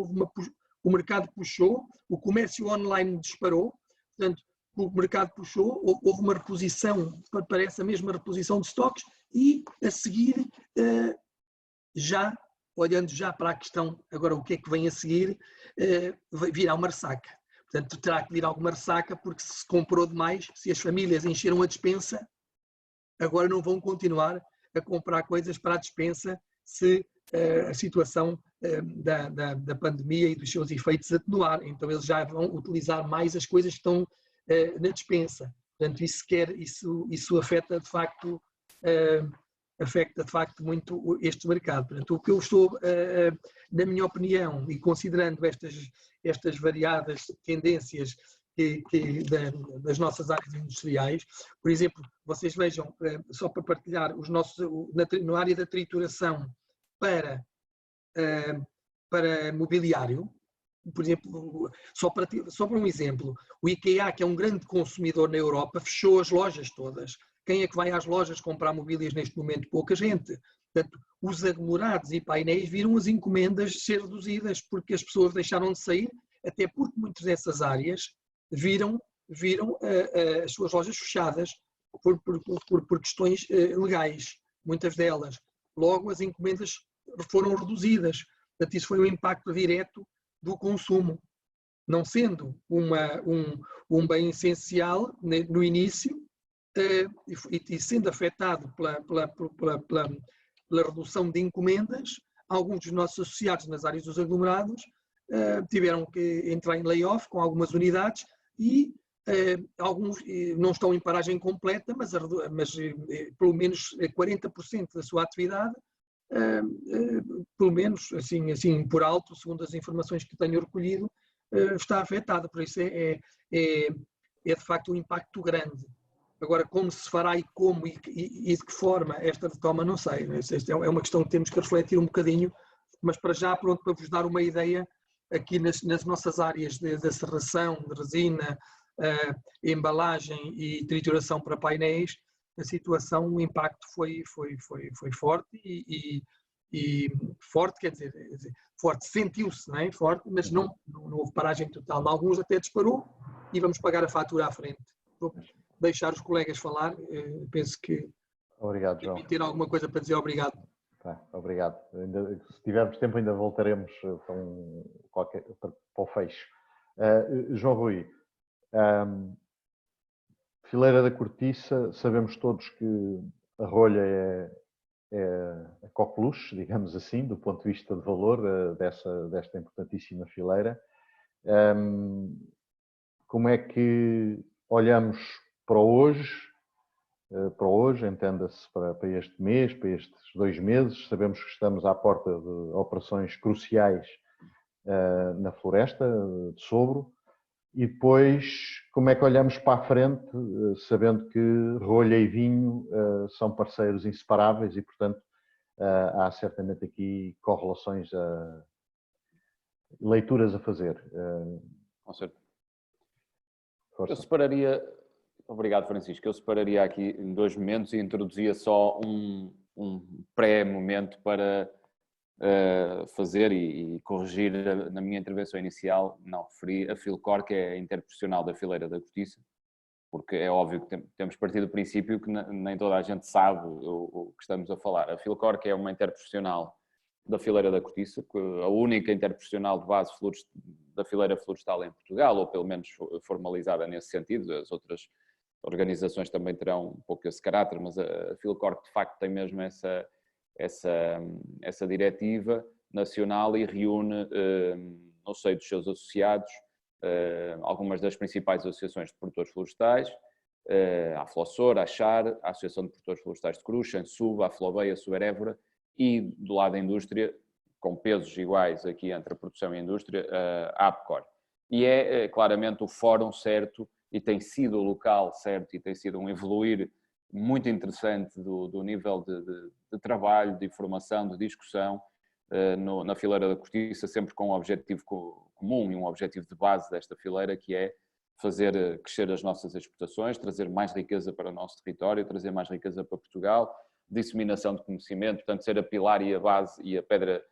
O mercado puxou, o comércio online disparou, portanto, o mercado puxou, houve uma reposição, parece a mesma reposição de estoques, e a seguir, olhando já para a questão, agora o que é que vem a seguir, virá uma ressaca. Portanto, terá que vir alguma ressaca, porque se comprou demais, se as famílias encheram a despensa, agora não vão continuar a comprar coisas para a despensa se a situação da pandemia e dos seus efeitos atenuar. Então eles já vão utilizar mais as coisas que estão na despensa. Portanto, isso afeta de facto muito este mercado. Portanto, o que eu estou, na minha opinião, e considerando estas variadas tendências das nossas áreas industriais, por exemplo, vocês vejam, só para partilhar, na área da trituração para mobiliário, por exemplo, só para um exemplo, o IKEA, que é um grande consumidor na Europa, fechou as lojas todas. Quem é que vai às lojas comprar mobílias neste momento? Pouca gente. Portanto, os aglomerados e painéis viram as encomendas ser reduzidas, porque as pessoas deixaram de sair, até porque muitas dessas áreas viram as suas lojas fechadas por questões legais, muitas delas. Logo, as encomendas foram reduzidas. Portanto, isso foi um impacto direto do consumo. Não sendo um bem essencial no início, e sendo afetado pela redução de encomendas, alguns dos nossos associados nas áreas dos aglomerados tiveram que entrar em layoff com algumas unidades, e alguns não estão em paragem completa, mas pelo menos 40% da sua atividade, pelo menos assim por alto, segundo as informações que tenho recolhido, está afetada, por isso é de facto um impacto grande. Agora, como se fará e como e de que forma esta retoma, não sei. Esta é uma questão que temos que refletir um bocadinho, mas para já, pronto, para vos dar uma ideia, aqui nas nossas áreas de serração, de resina, embalagem e trituração para painéis, a situação, o impacto foi forte e forte, quer dizer, forte, sentiu-se, não é? Forte, mas não houve paragem total. Em alguns até disparou e vamos pagar a fatura à frente. Vou deixar os colegas falar, penso que Obrigado, João. ter alguma coisa para dizer. Obrigado. Tá, obrigado. Se tivermos tempo ainda voltaremos para o fecho. João Rui, fileira da cortiça, sabemos todos que a rolha é a coqueluche, digamos assim, do ponto de vista de valor desta importantíssima fileira. Como é que olhamos para hoje, entenda-se para este mês, para estes 2 meses? Sabemos que estamos à porta de operações cruciais na floresta de Sobro. E depois, como é que olhamos para a frente, sabendo que rolha e vinho são parceiros inseparáveis e, portanto, há certamente aqui correlações, leituras a fazer. Com certeza. Eu separaria, obrigado Francisco, eu separaria aqui em 2 momentos e introduzia só um pré-momento para fazer e corrigir na minha intervenção inicial. Não referi a Filcor, que é a interprofissional da fileira da cortiça, porque é óbvio que temos partido do princípio que nem toda a gente sabe o que estamos a falar. A Filcor, que é uma interprofissional da fileira da cortiça, a única interprofissional de base da fileira florestal em Portugal, ou pelo menos formalizada nesse sentido. As outras organizações também terão um pouco esse caráter, mas a Filcor de facto tem mesmo essa diretiva nacional e reúne no seio dos seus associados algumas das principais associações de produtores florestais, a Flossor, a Char, a Associação de Produtores Florestais de Cruz, a Suba, a Flobeia, a Suberévora, e do lado da indústria, com pesos iguais aqui entre a produção e a indústria, a APCOR. E é claramente o fórum certo e tem sido o local certo e tem sido um evoluir muito interessante do nível de trabalho, de informação, de discussão na fileira da cortiça, sempre com um objetivo comum e um objetivo de base desta fileira, que é fazer crescer as nossas exportações, trazer mais riqueza para o nosso território, trazer mais riqueza para Portugal, disseminação de conhecimento, portanto ser a pilar e a base e a pedra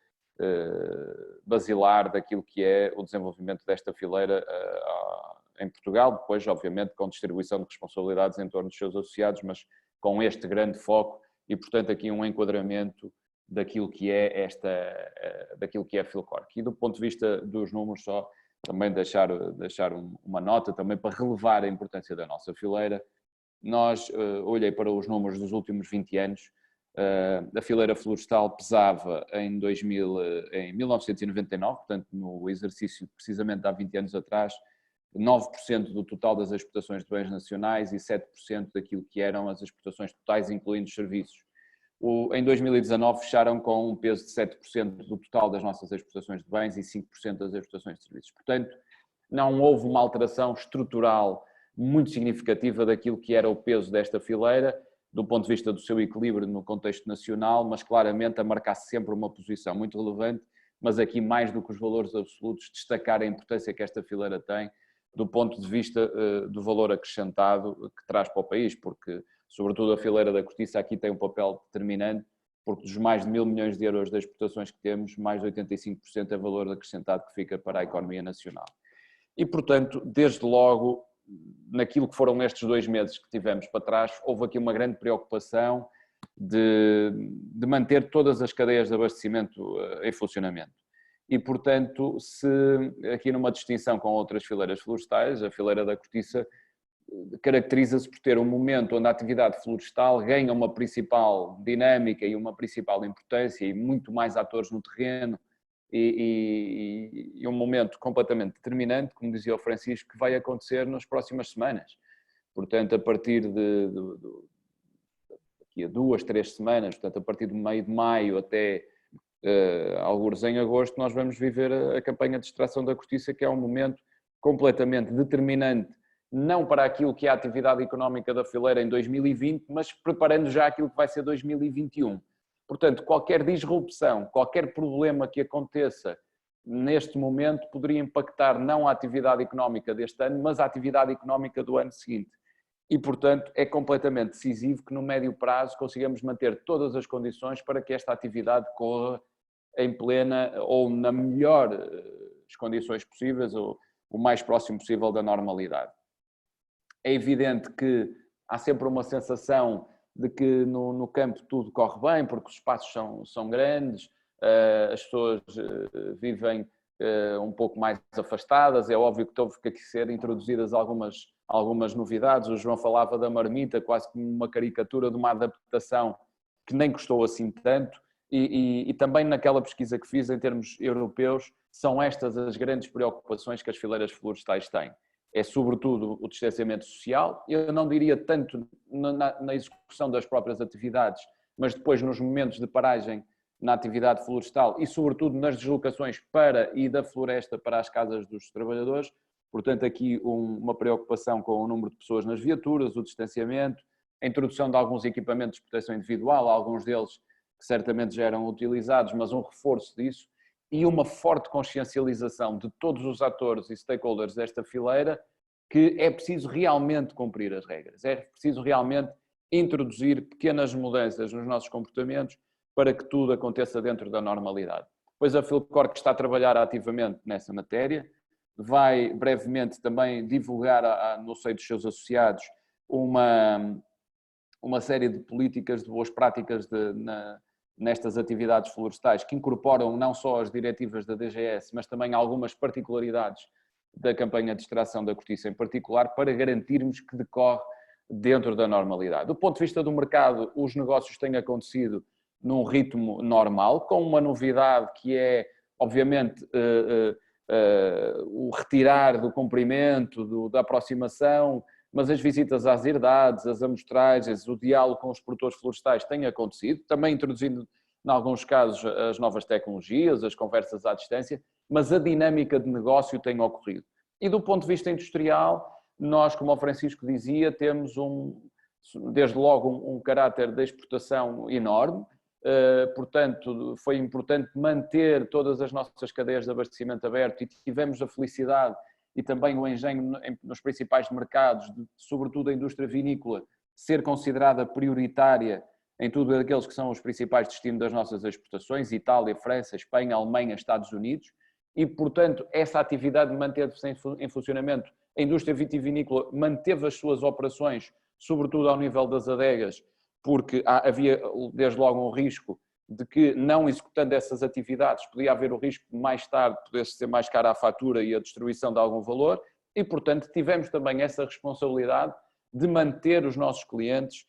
basilar daquilo que é o desenvolvimento desta fileira em Portugal, depois obviamente com distribuição de responsabilidades em torno dos seus associados, mas com este grande foco e portanto aqui um enquadramento daquilo que é daquilo que é a Filcor. E do ponto de vista dos números, só também deixar uma nota também para relevar a importância da nossa fileira. Nós, olhei para os números dos últimos 20 anos, a fileira florestal pesava em 1999, portanto no exercício precisamente há 20 anos atrás, 9% do total das exportações de bens nacionais e 7% daquilo que eram as exportações totais, incluindo os serviços. Em 2019 fecharam com um peso de 7% do total das nossas exportações de bens e 5% das exportações de serviços. Portanto, não houve uma alteração estrutural muito significativa daquilo que era o peso desta fileira, do ponto de vista do seu equilíbrio no contexto nacional, mas claramente a marcar sempre uma posição muito relevante, mas aqui mais do que os valores absolutos, destacar a importância que esta fileira tem do ponto de vista do valor acrescentado que traz para o país, porque sobretudo a fileira da cortiça aqui tem um papel determinante, porque dos mais de 1.000 milhões de euros de exportações que temos, mais de 85% é valor acrescentado que fica para a economia nacional. E portanto, desde logo, naquilo que foram estes 2 meses que tivemos para trás, houve aqui uma grande preocupação de manter todas as cadeias de abastecimento em funcionamento. E, portanto, se aqui numa distinção com outras fileiras florestais, a fileira da cortiça caracteriza-se por ter um momento onde a atividade florestal ganha uma principal dinâmica e uma principal importância e muito mais atores no terreno e um momento completamente determinante, como dizia o Francisco, que vai acontecer nas próximas semanas. Portanto, a partir daqui a 2, 3 semanas, portanto, a partir do meio de maio até algures em agosto, nós vamos viver a campanha de extração da cortiça, que é um momento completamente determinante, não para aquilo que é a atividade económica da fileira em 2020, mas preparando já aquilo que vai ser 2021. Portanto, qualquer disrupção, qualquer problema que aconteça neste momento poderia impactar não a atividade económica deste ano, mas a atividade económica do ano seguinte. E, portanto, é completamente decisivo que no médio prazo consigamos manter todas as condições para que esta atividade corra em plena ou na melhores condições possíveis, ou o mais próximo possível da normalidade. É evidente que há sempre uma sensação de que no campo tudo corre bem, porque os espaços são grandes, as pessoas vivem um pouco mais afastadas. É óbvio que houve que ser introduzidas algumas novidades. O João falava da marmita, quase como uma caricatura de uma adaptação que nem custou assim tanto. E também naquela pesquisa que fiz em termos europeus, são estas as grandes preocupações que as fileiras florestais têm. É sobretudo o distanciamento social, eu não diria tanto na execução das próprias atividades, mas depois nos momentos de paragem na atividade florestal e sobretudo nas deslocações para e da floresta para as casas dos trabalhadores. Portanto, aqui uma preocupação com o número de pessoas nas viaturas, o distanciamento, a introdução de alguns equipamentos de proteção individual, alguns deles que certamente já eram utilizados, mas um reforço disso, e uma forte consciencialização de todos os atores e stakeholders desta fileira que é preciso realmente cumprir as regras, é preciso realmente introduzir pequenas mudanças nos nossos comportamentos para que tudo aconteça dentro da normalidade. Pois a Filcor, que está a trabalhar ativamente nessa matéria, vai brevemente também divulgar no seio dos seus associados uma série de políticas de boas práticas nestas atividades florestais, que incorporam não só as diretivas da DGS, mas também algumas particularidades da campanha de extração da cortiça em particular, para garantirmos que decorre dentro da normalidade. Do ponto de vista do mercado, os negócios têm acontecido num ritmo normal, com uma novidade que é, obviamente, o retirar do cumprimento, da aproximação, mas as visitas às herdades, as amostragens, o diálogo com os produtores florestais têm acontecido, também introduzindo, em alguns casos, as novas tecnologias, as conversas à distância, mas a dinâmica de negócio tem ocorrido. E do ponto de vista industrial, nós, como o Francisco dizia, temos desde logo um caráter de exportação enorme, portanto, foi importante manter todas as nossas cadeias de abastecimento aberto e tivemos a felicidade e também o engenho nos principais mercados, sobretudo a indústria vinícola, ser considerada prioritária em tudo aqueles que são os principais destinos das nossas exportações, Itália, França, Espanha, Alemanha, Estados Unidos, e, portanto, essa atividade manteve-se em funcionamento. A indústria vitivinícola manteve as suas operações, sobretudo ao nível das adegas, porque havia desde logo um risco de que, não executando essas atividades, podia haver o risco de mais tarde poder ser mais cara a fatura e a destruição de algum valor, e, portanto, tivemos também essa responsabilidade de manter os nossos clientes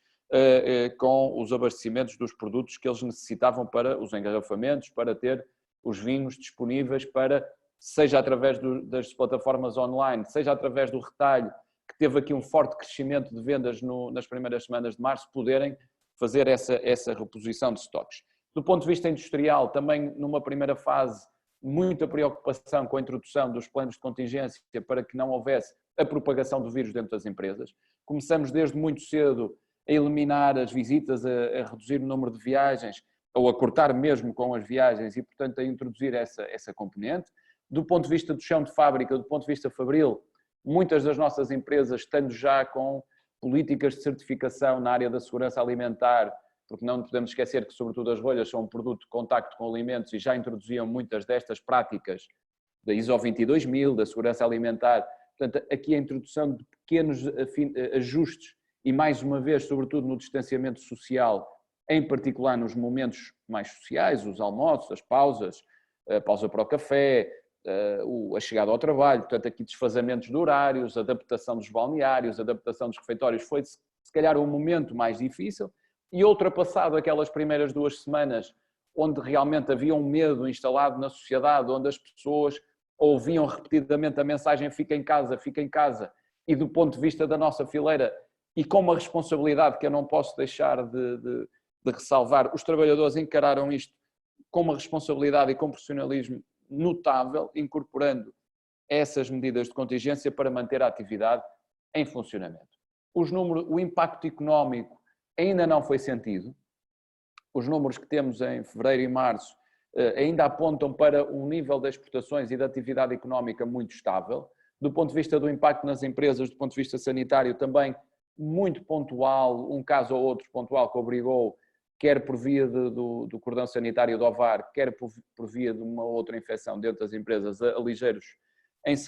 com os abastecimentos dos produtos que eles necessitavam para os engarrafamentos, para ter os vinhos disponíveis para, seja através das plataformas online, seja através do retalho, que teve aqui um forte crescimento de vendas nas primeiras semanas de março, poderem fazer essa reposição de estoques. Do ponto de vista industrial, também numa primeira fase, muita preocupação com a introdução dos planos de contingência para que não houvesse a propagação do vírus dentro das empresas. Começamos desde muito cedo a eliminar as visitas, a reduzir o número de viagens, ou a cortar mesmo com as viagens e, portanto, a introduzir essa componente. Do ponto de vista do chão de fábrica, do ponto de vista fabril, muitas das nossas empresas estando já com políticas de certificação na área da segurança alimentar, porque não podemos esquecer que, sobretudo, as rolhas são um produto de contacto com alimentos e já introduziam muitas destas práticas da ISO 22000, da segurança alimentar. Portanto, aqui a introdução de pequenos ajustes e, mais uma vez, sobretudo no distanciamento social, em particular nos momentos mais sociais, os almoços, as pausas, a pausa para o café, a chegada ao trabalho, portanto aqui desfazamentos de horários, adaptação dos balneários, adaptação dos refeitórios, foi se calhar um momento mais difícil, e ultrapassado aquelas primeiras 2 semanas onde realmente havia um medo instalado na sociedade, onde as pessoas ouviam repetidamente a mensagem fica em casa, e do ponto de vista da nossa fileira, e com uma responsabilidade que eu não posso deixar de ressalvar, os trabalhadores encararam isto com uma responsabilidade e com profissionalismo notável, incorporando essas medidas de contingência para manter a atividade em funcionamento. O impacto económico ainda não foi sentido. Os números que temos em fevereiro e março ainda apontam para um nível de exportações e de atividade económica muito estável. Do ponto de vista do impacto nas empresas, do ponto de vista sanitário, também muito pontual, um caso ou outro pontual que obrigou, quer por via do cordão sanitário do Ovar, quer por via de uma outra infecção dentro das empresas, a ligeiros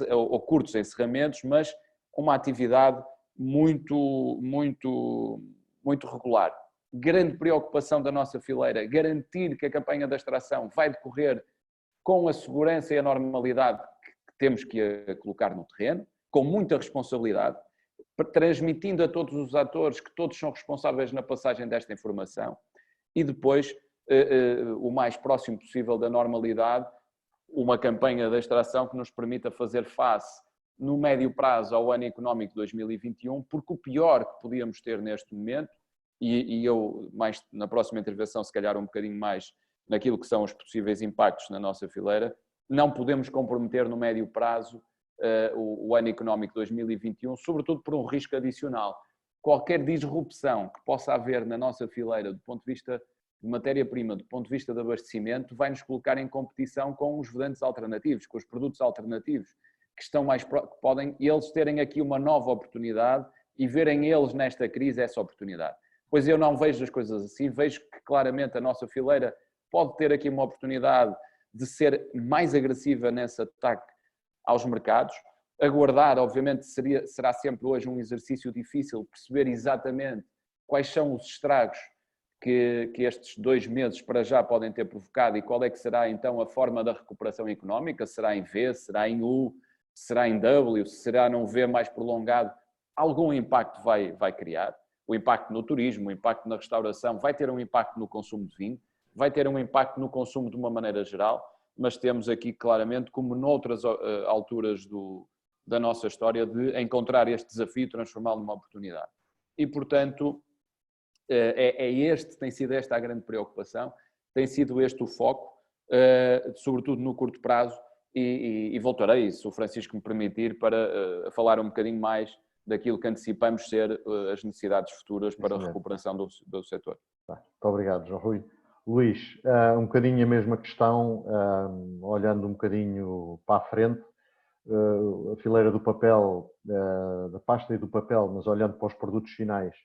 ou curtos encerramentos, mas uma atividade muito regular. Grande preocupação da nossa fileira, garantir que a campanha da extração vai decorrer com a segurança e a normalidade que temos que colocar no terreno, com muita responsabilidade, transmitindo a todos os atores que todos são responsáveis na passagem desta informação e depois, o mais próximo possível da normalidade, uma campanha de extração que nos permita fazer face no médio prazo ao ano económico de 2021, porque o pior que podíamos ter neste momento, e eu mais na próxima intervenção se calhar um bocadinho mais naquilo que são os possíveis impactos na nossa fileira, não podemos comprometer no médio prazo o ano económico de 2021, sobretudo por um risco adicional. Qualquer disrupção que possa haver na nossa fileira do ponto de vista de matéria-prima, do ponto de vista de abastecimento, vai nos colocar em competição com os vedantes alternativos, com os produtos alternativos, que estão que podem eles terem aqui uma nova oportunidade e verem eles nesta crise essa oportunidade. Pois eu não vejo as coisas assim, vejo que claramente a nossa fileira pode ter aqui uma oportunidade de ser mais agressiva nesse ataque aos mercados. Aguardar, obviamente, será sempre hoje um exercício difícil perceber exatamente quais são os estragos que estes 2 meses para já podem ter provocado e qual é que será então a forma da recuperação económica, será em V, será em U, será em W, será num V mais prolongado, algum impacto vai criar. O impacto no turismo, o impacto na restauração, vai ter um impacto no consumo de vinho, vai ter um impacto no consumo de uma maneira geral, mas temos aqui claramente, como noutras alturas da nossa história, de encontrar este desafio e transformá-lo numa oportunidade. E, portanto, tem sido esta a grande preocupação, tem sido este o foco, sobretudo no curto prazo, e voltarei, se o Francisco me permitir, para falar um bocadinho mais daquilo que antecipamos ser as necessidades futuras para a recuperação do setor. Muito obrigado, João Rui. Luís, um bocadinho a mesma questão, olhando um bocadinho para a frente, a fileira do papel, da pasta e do papel, mas olhando para os produtos finais,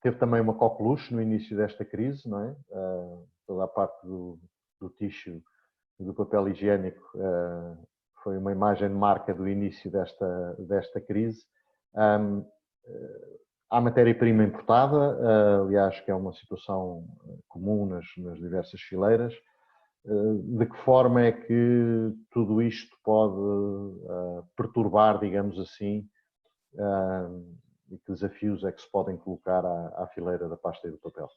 teve também uma coqueluche no início desta crise, não é? Toda a parte do tixo e do papel higiênico foi uma imagem de marca do início desta crise. Há matéria-prima importada, aliás, que é uma situação comum nas diversas fileiras. De que forma é que tudo isto pode perturbar, digamos assim, e que desafios é que se podem colocar à fileira da pasta e do papel?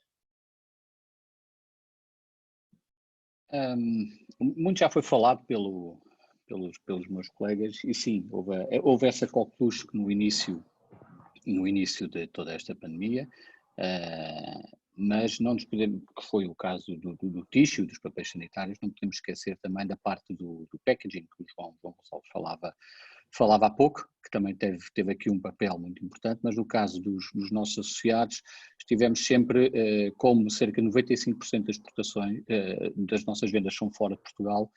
Muito já foi falado pelos meus colegas e sim, houve essa coqueluche no início de toda esta pandemia, mas não nos podemos, que foi o caso do tixo, dos papéis sanitários, não podemos esquecer também da parte do packaging, que o João Gonçalves falava há pouco, que também teve aqui um papel muito importante, mas no caso dos nossos associados, estivemos sempre, como cerca de 95% das exportações, das nossas vendas são fora de Portugal,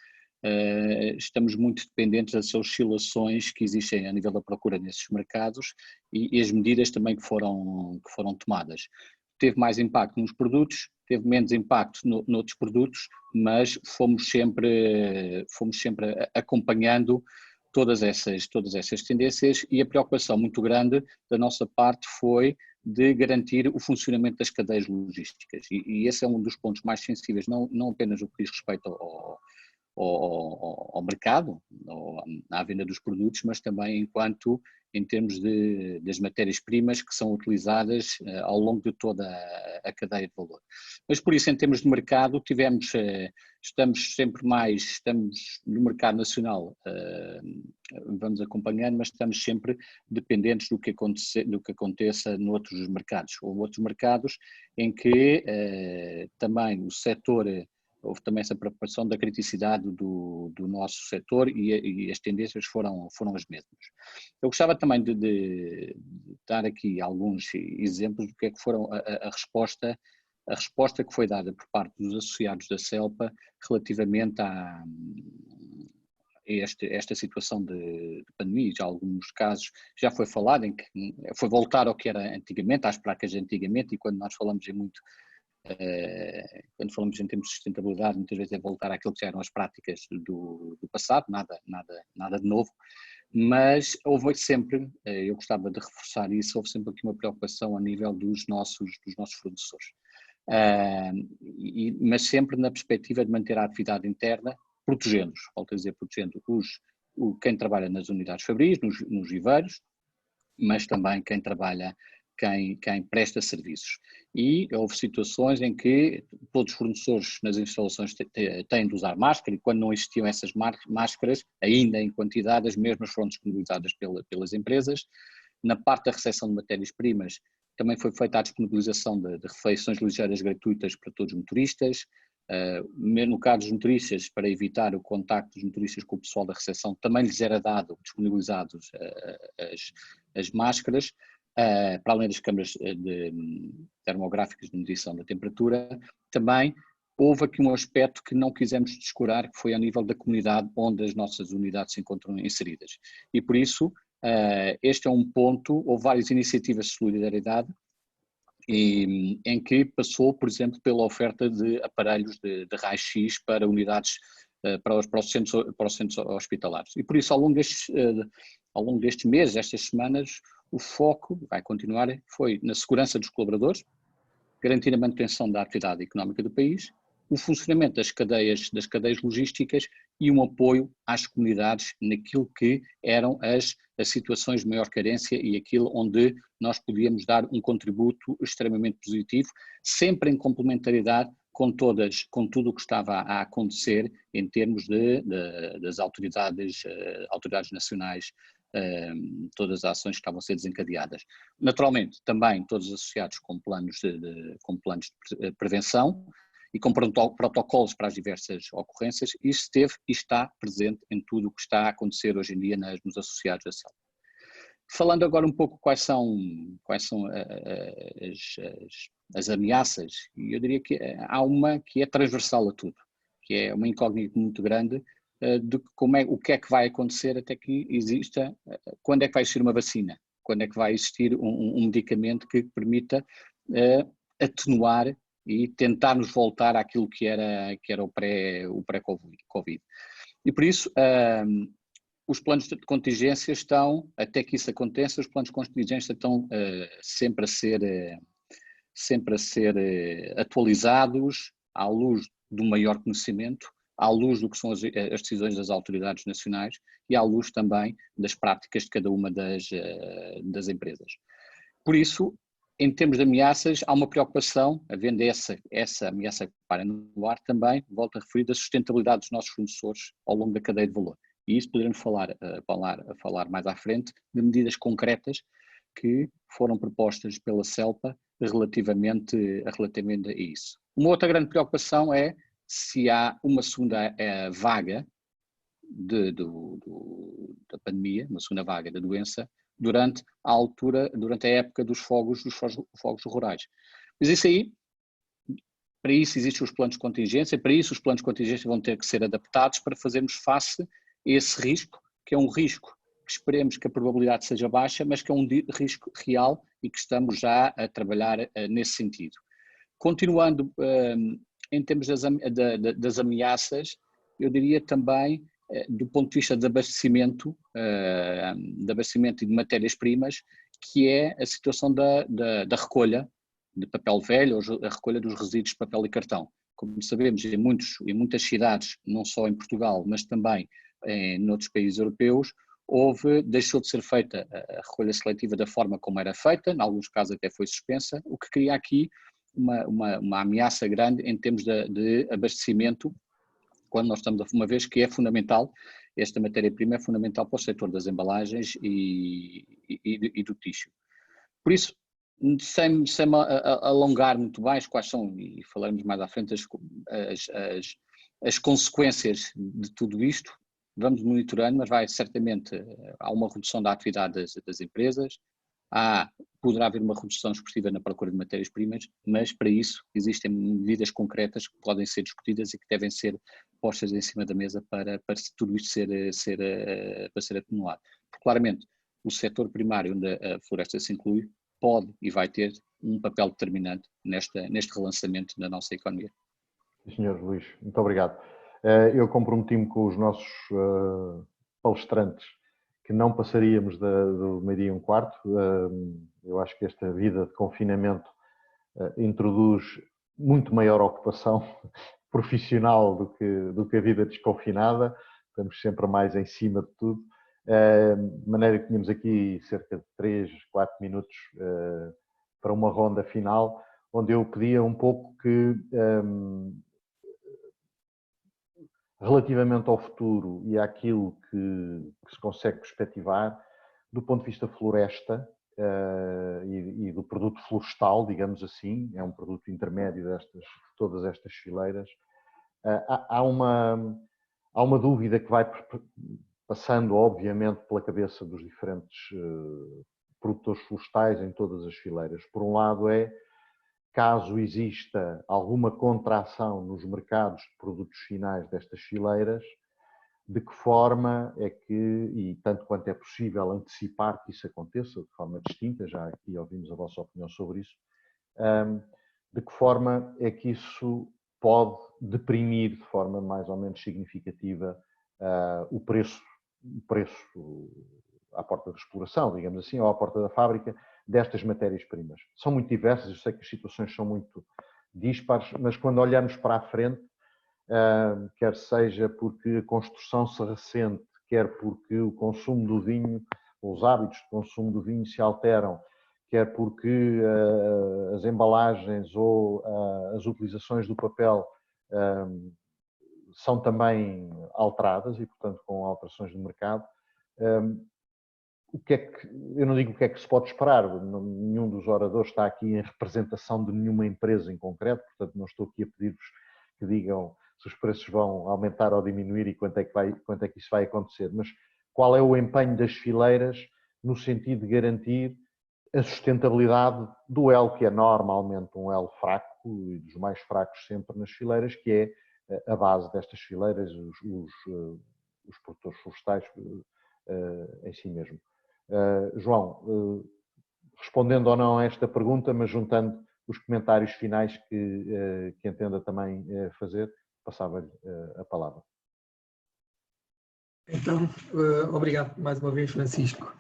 estamos muito dependentes das oscilações que existem a nível da procura nesses mercados e as medidas também que foram tomadas. Teve mais impacto nos produtos, teve menos impacto noutros produtos, mas fomos sempre acompanhando todas essas tendências e a preocupação muito grande da nossa parte foi de garantir o funcionamento das cadeias logísticas e esse é um dos pontos mais sensíveis, não apenas o que diz respeito ao mercado, à venda dos produtos, mas também em termos das matérias-primas que são utilizadas ao longo de toda a cadeia de valor. Mas por isso, em termos de mercado, estamos no mercado nacional, vamos acompanhando, mas estamos sempre dependentes do que aconteça noutros mercados. Ou outros mercados em que também o setor houve também essa preocupação da criticidade do nosso setor e as tendências foram as mesmas. Eu gostava também de dar aqui alguns exemplos do que é que foram a resposta que foi dada por parte dos associados da CELPA relativamente a esta situação de pandemia. Já alguns casos já foi falado em que foi voltar ao que era antigamente, às práticas de antigamente, e quando nós falamos quando falamos em termos de sustentabilidade, muitas vezes é voltar àquilo que já eram as práticas do passado, nada de novo, mas houve sempre, eu gostava de reforçar isso, houve sempre aqui uma preocupação a nível dos nossos fornecedores. Mas sempre na perspectiva de manter a atividade interna, protegendo-os, volto a dizer, protegendo quem trabalha nas unidades fabris, nos viveiros, mas também quem trabalha, quem presta serviços. E houve situações em que todos os fornecedores nas instalações têm de usar máscara, e quando não existiam essas máscaras, ainda em quantidade, as mesmas foram disponibilizadas pelas empresas. Na parte da recepção de matérias-primas, também foi feita a disponibilização de refeições ligeiras gratuitas para todos os motoristas. No caso dos motoristas, para evitar o contacto dos motoristas com o pessoal da recepção, também lhes era disponibilizados as máscaras, para além das câmaras termográficas de medição da temperatura. Também houve aqui um aspecto que não quisemos descurar, que foi ao nível da comunidade onde as nossas unidades se encontram inseridas. E por isso, este é um ponto, houve várias iniciativas de solidariedade, em que passou, por exemplo, pela oferta de aparelhos de raio-x para unidades, para os centros hospitalares. E por isso, ao longo destes meses, estas semanas, o foco, vai continuar, foi na segurança dos colaboradores, garantir a manutenção da atividade económica do país, o funcionamento das cadeias logísticas e um apoio às comunidades naquilo que eram as situações de maior carência e aquilo onde nós podíamos dar um contributo extremamente positivo, sempre em complementaridade com tudo o que estava a acontecer em termos das autoridades nacionais, todas as ações que estavam a ser desencadeadas. Naturalmente, também todos associados com planos de prevenção e com protocolos para as diversas ocorrências. Isso esteve e está presente em tudo o que está a acontecer hoje em dia nos associados da CELPA. Falando agora um pouco quais são as ameaças, e eu diria que há uma que é transversal a tudo, que é uma incógnita muito grande de o que é que vai acontecer até que exista, quando é que vai existir uma vacina, quando é que vai existir um medicamento que permita atenuar e tentarmos voltar àquilo que era o pré-Covid. E por isso, os planos de contingência estão, até que isso aconteça, os planos de contingência estão sempre a ser atualizados à luz do maior conhecimento, à luz do que são as decisões das autoridades nacionais e à luz também das práticas de cada uma das empresas. Por isso, em termos de ameaças, há uma preocupação, havendo essa ameaça que para no ar também, volto a referir, da sustentabilidade dos nossos fornecedores ao longo da cadeia de valor. E isso poderemos falar mais à frente de medidas concretas que foram propostas pela CELPA relativamente a isso. Uma outra grande preocupação é se há uma segunda vaga da pandemia, uma segunda vaga da doença, durante a época dos fogos rurais. Mas isso aí, para isso existem os planos de contingência, para isso os planos de contingência vão ter que ser adaptados para fazermos face a esse risco, que é um risco que esperemos que a probabilidade seja baixa, mas que é um risco real e que estamos já a trabalhar nesse sentido. Continuando em termos das ameaças, eu diria também, do ponto de vista de abastecimento e de matérias-primas, que é a situação da recolha de papel velho ou a recolha dos resíduos de papel e cartão. Como sabemos, em muitas cidades, não só em Portugal, mas também em outros países europeus, deixou de ser feita a recolha seletiva da forma como era feita, em alguns casos até foi suspensa, o que cria aqui uma ameaça grande em termos de abastecimento, quando nós estamos uma vez que é fundamental, esta matéria-prima é fundamental para o setor das embalagens e do tixo. Por isso, Sem me alongar muito mais, quais são, e falaremos mais à frente, as consequências de tudo isto, vamos monitorando, mas há uma redução da atividade das empresas, poderá haver uma redução expressiva na procura de matérias-primas, mas para isso existem medidas concretas que podem ser discutidas e que devem ser postas em cima da mesa para tudo isto ser atenuado. Porque, claramente, o setor primário onde a floresta se inclui pode e vai ter um papel determinante neste relançamento da nossa economia. Senhor Luís, muito obrigado. Eu comprometi-me com os nossos palestrantes que não passaríamos do meio-dia e um quarto. Eu acho que esta vida de confinamento introduz muito maior ocupação profissional do que a vida desconfinada. Estamos sempre mais em cima de tudo. De maneira que tínhamos aqui cerca de 3, 4 minutos para uma ronda final, onde eu pedia um pouco que, relativamente ao futuro e àquilo que se consegue perspectivar, do ponto de vista floresta e do produto florestal, digamos assim, é um produto intermédio de todas estas fileiras, há uma dúvida que vai passando, obviamente, pela cabeça dos diferentes produtores florestais em todas as fileiras. Por um lado caso exista alguma contração nos mercados de produtos finais destas fileiras, de que forma é que, e tanto quanto é possível antecipar que isso aconteça, de forma distinta, já aqui ouvimos a vossa opinião sobre isso, de que forma é que isso pode deprimir de forma mais ou menos significativa o preço à porta da exploração, digamos assim, ou à porta da fábrica destas matérias-primas. São muito diversas, eu sei que as situações são muito dispares, mas quando olhamos para a frente, quer seja porque a construção se ressente, quer porque o consumo do vinho, os hábitos de consumo do vinho se alteram, quer porque as embalagens ou as utilizações do papel são também alteradas e, portanto, com alterações no mercado. Eu não digo o que é que se pode esperar, nenhum dos oradores está aqui em representação de nenhuma empresa em concreto, portanto não estou aqui a pedir-vos que digam se os preços vão aumentar ou diminuir e quanto é que isso vai acontecer, mas qual é o empenho das fileiras no sentido de garantir a sustentabilidade do elo, que é normalmente um elo fraco e dos mais fracos sempre nas fileiras, que é a base destas fileiras, os produtores florestais em si mesmo. João, respondendo ou não a esta pergunta, mas juntando os comentários finais que entenda também fazer, passava-lhe a palavra. Então, obrigado mais uma vez, Francisco.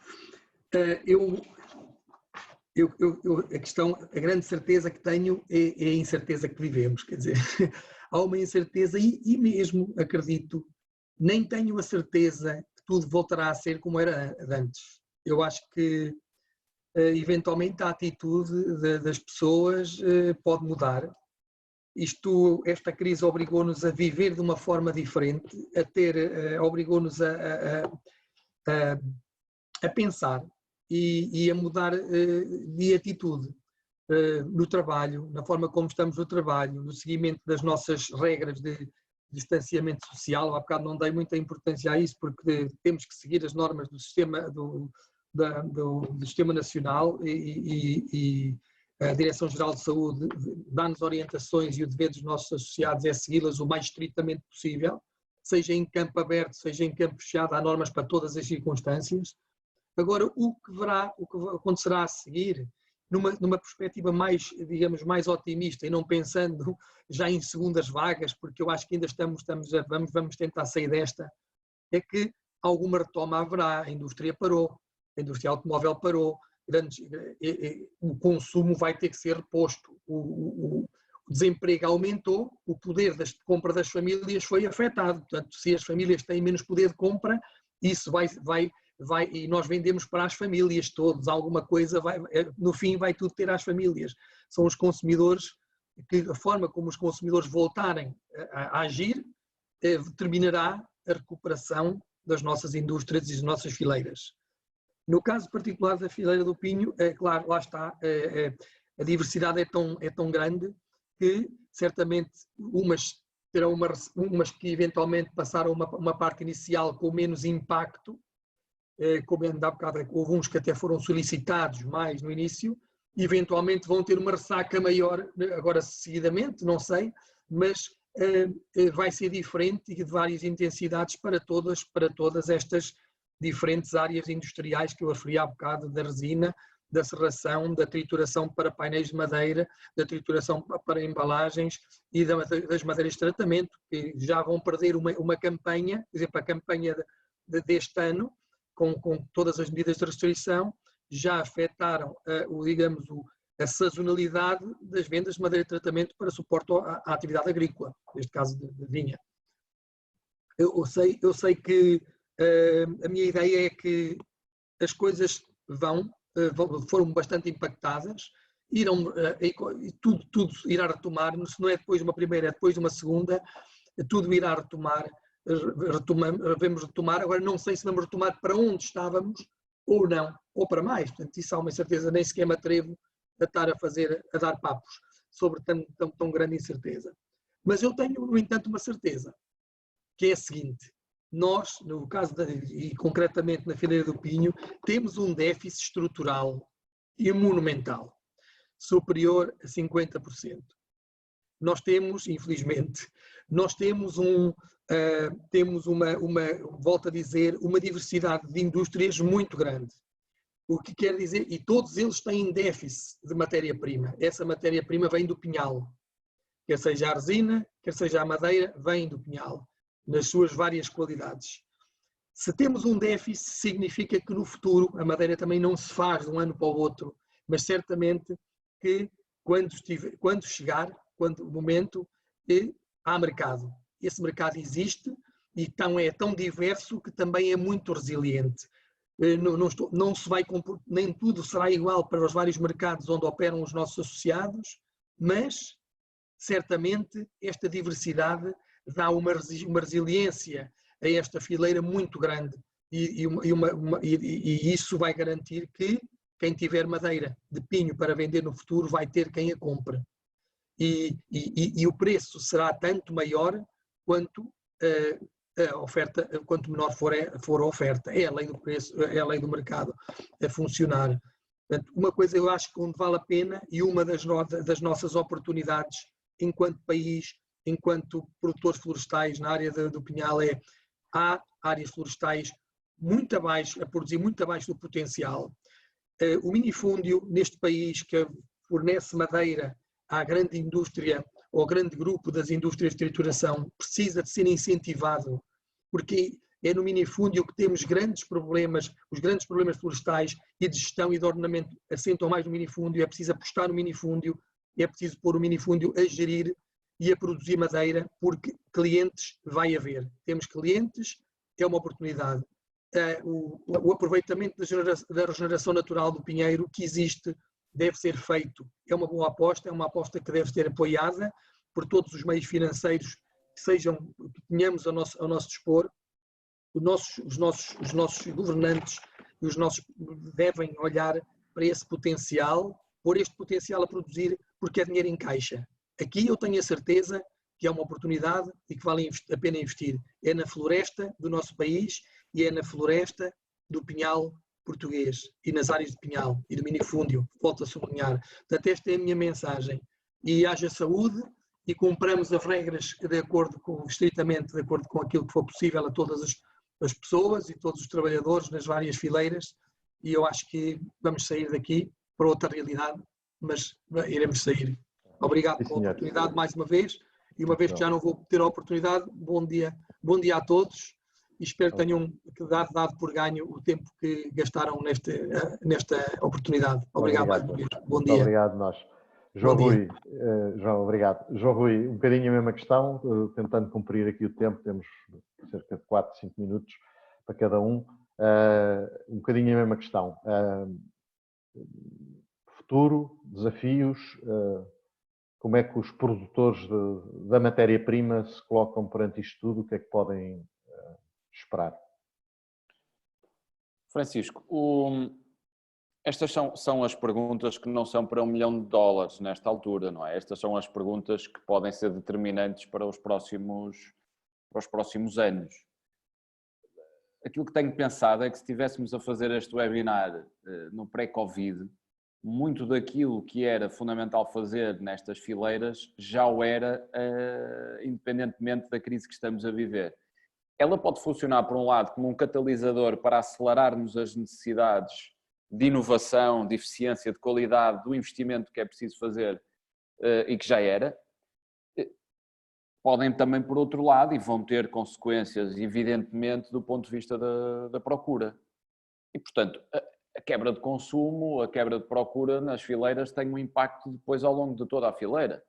A grande certeza que tenho é a incerteza que vivemos, quer dizer, há uma incerteza e mesmo, acredito, nem tenho a certeza que tudo voltará a ser como era antes. Eu acho que, eventualmente, a atitude das pessoas pode mudar. Esta crise obrigou-nos a viver de uma forma diferente, obrigou-nos a pensar e a mudar de atitude no trabalho, na forma como estamos no trabalho, no seguimento das nossas regras de distanciamento social. Há bocado não dei muita importância a isso, porque temos que seguir as normas do sistema, do sistema nacional e a Direção-Geral de Saúde dá-nos orientações e o dever dos nossos associados é segui-las o mais estritamente possível, seja em campo aberto, seja em campo fechado, há normas para todas as circunstâncias. Agora, o que acontecerá a seguir, numa perspectiva mais, digamos, mais otimista e não pensando já em segundas vagas, porque eu acho que ainda vamos tentar sair desta, é que alguma retoma haverá. A indústria parou, a indústria automóvel parou, o consumo vai ter que ser reposto, o desemprego aumentou, o poder de compra das famílias foi afetado. Portanto, se as famílias têm menos poder de compra, isso vai e nós vendemos para as famílias todos, alguma coisa, no fim vai tudo ter às famílias. São os consumidores, que a forma como os consumidores voltarem a agir determinará a recuperação das nossas indústrias e das nossas fileiras. No caso particular da fileira do pinho, é claro, lá está, a diversidade é tão grande que certamente umas terão umas que eventualmente passaram uma parte inicial com menos impacto, como ainda há bocado, houve uns que até foram solicitados mais no início, e eventualmente vão ter uma ressaca maior, agora seguidamente, não sei, mas vai ser diferente e de várias intensidades para todas estas diferentes áreas industriais que eu referi há bocado, da resina, da serração, da trituração para painéis de madeira, da trituração para embalagens e das madeiras de tratamento, que já vão perder uma campanha, por exemplo, a campanha deste ano, com todas as medidas de restrição, já afetaram, digamos, a sazonalidade das vendas de madeira de tratamento para suporte à atividade agrícola, neste caso de vinha. Eu sei que a minha ideia é que as coisas foram bastante impactadas, tudo irá retomar, se não é depois de uma primeira, é depois de uma segunda, tudo irá retomar, vamos retomar, agora não sei se vamos retomar para onde estávamos ou não, ou para mais, portanto isso há uma incerteza, nem sequer me atrevo a estar a dar papos sobre tão grande incerteza. Mas eu tenho, no entanto, uma certeza, que é a seguinte: nós, no caso, e concretamente na fileira do pinho, temos um déficit estrutural e monumental, superior a 50%. Nós temos, infelizmente, volto a dizer, uma diversidade de indústrias muito grande. O que quer dizer, e todos eles têm déficit de matéria-prima. Essa matéria-prima vem do pinhal. Quer seja a resina, quer seja a madeira, vem do pinhal, nas suas várias qualidades. Se temos um déficit, significa que no futuro a madeira também não se faz de um ano para o outro, mas certamente que quando chegar o momento, há mercado. Esse mercado existe e é tão diverso que também é muito resiliente. Nem tudo será igual para os vários mercados onde operam os nossos associados, mas certamente esta diversidade dá uma resiliência a esta fileira muito grande e isso vai garantir que quem tiver madeira de pinho para vender no futuro vai ter quem a compre. E o preço será tanto maior quanto a oferta, quanto menor for a oferta. É a lei do preço, é a lei do mercado a funcionar. Portanto, uma coisa eu acho que onde vale a pena, e uma das nossas oportunidades enquanto país, enquanto produtores florestais na área do pinhal, há áreas florestais muito abaixo, a produzir muito abaixo do potencial. O minifúndio neste país, que fornece madeira à grande indústria, ou ao grande grupo das indústrias de trituração, precisa de ser incentivado, porque é no minifúndio que temos grandes problemas, os grandes problemas florestais e de gestão e de ordenamento assentam mais no minifúndio. É preciso apostar no minifúndio, é preciso pôr o minifúndio a gerir e a produzir madeira, porque clientes vai haver. Temos clientes, é uma oportunidade. O aproveitamento da regeneração natural do pinheiro que existe deve ser feito. É uma boa aposta, é uma aposta que deve ser apoiada por todos os meios financeiros que tenhamos ao nosso dispor. Os nossos governantes e os nossos devem olhar para esse potencial, pôr este potencial a produzir, porque é dinheiro em caixa. Aqui eu tenho a certeza que é uma oportunidade e que vale a pena investir. É na floresta do nosso país e é na floresta do pinhal português e nas áreas de pinhal e do minifúndio, volto a sublinhar. Portanto, esta é a minha mensagem. E haja saúde e cumpramos as regras estritamente de acordo com aquilo que for possível a todas as pessoas e todos os trabalhadores nas várias fileiras, e eu acho que vamos sair daqui para outra realidade, mas iremos sair. Obrigado pela oportunidade mais uma vez, e uma vez que já não vou ter a oportunidade, bom dia a todos, e espero que tenham dado por ganho o tempo que gastaram nesta oportunidade. Obrigado mais uma vez. Bom dia. Muito obrigado nós. João Rui, obrigado. João Rui, um bocadinho a mesma questão, tentando cumprir aqui o tempo, temos cerca de 4, 5 minutos para cada um. Um bocadinho a mesma questão. Futuro, desafios, como é que os produtores da matéria-prima se colocam perante isto tudo, o que é que podem esperar? Francisco, estas são as perguntas que não são para $1 milhão nesta altura, não é? Estas são as perguntas que podem ser determinantes para os próximos anos. Aquilo que tenho pensado é que se estivéssemos a fazer este webinar no pré-Covid, muito daquilo que era fundamental fazer nestas fileiras já o era, independentemente da crise que estamos a viver. Ela pode funcionar, por um lado, como um catalisador para acelerarmos as necessidades de inovação, de eficiência, de qualidade, do investimento que é preciso fazer e que já era. Podem também, por outro lado, e vão ter consequências, evidentemente, do ponto de vista da procura. E, portanto, a quebra de consumo, a quebra de procura nas fileiras tem um impacto depois ao longo de toda a fileira.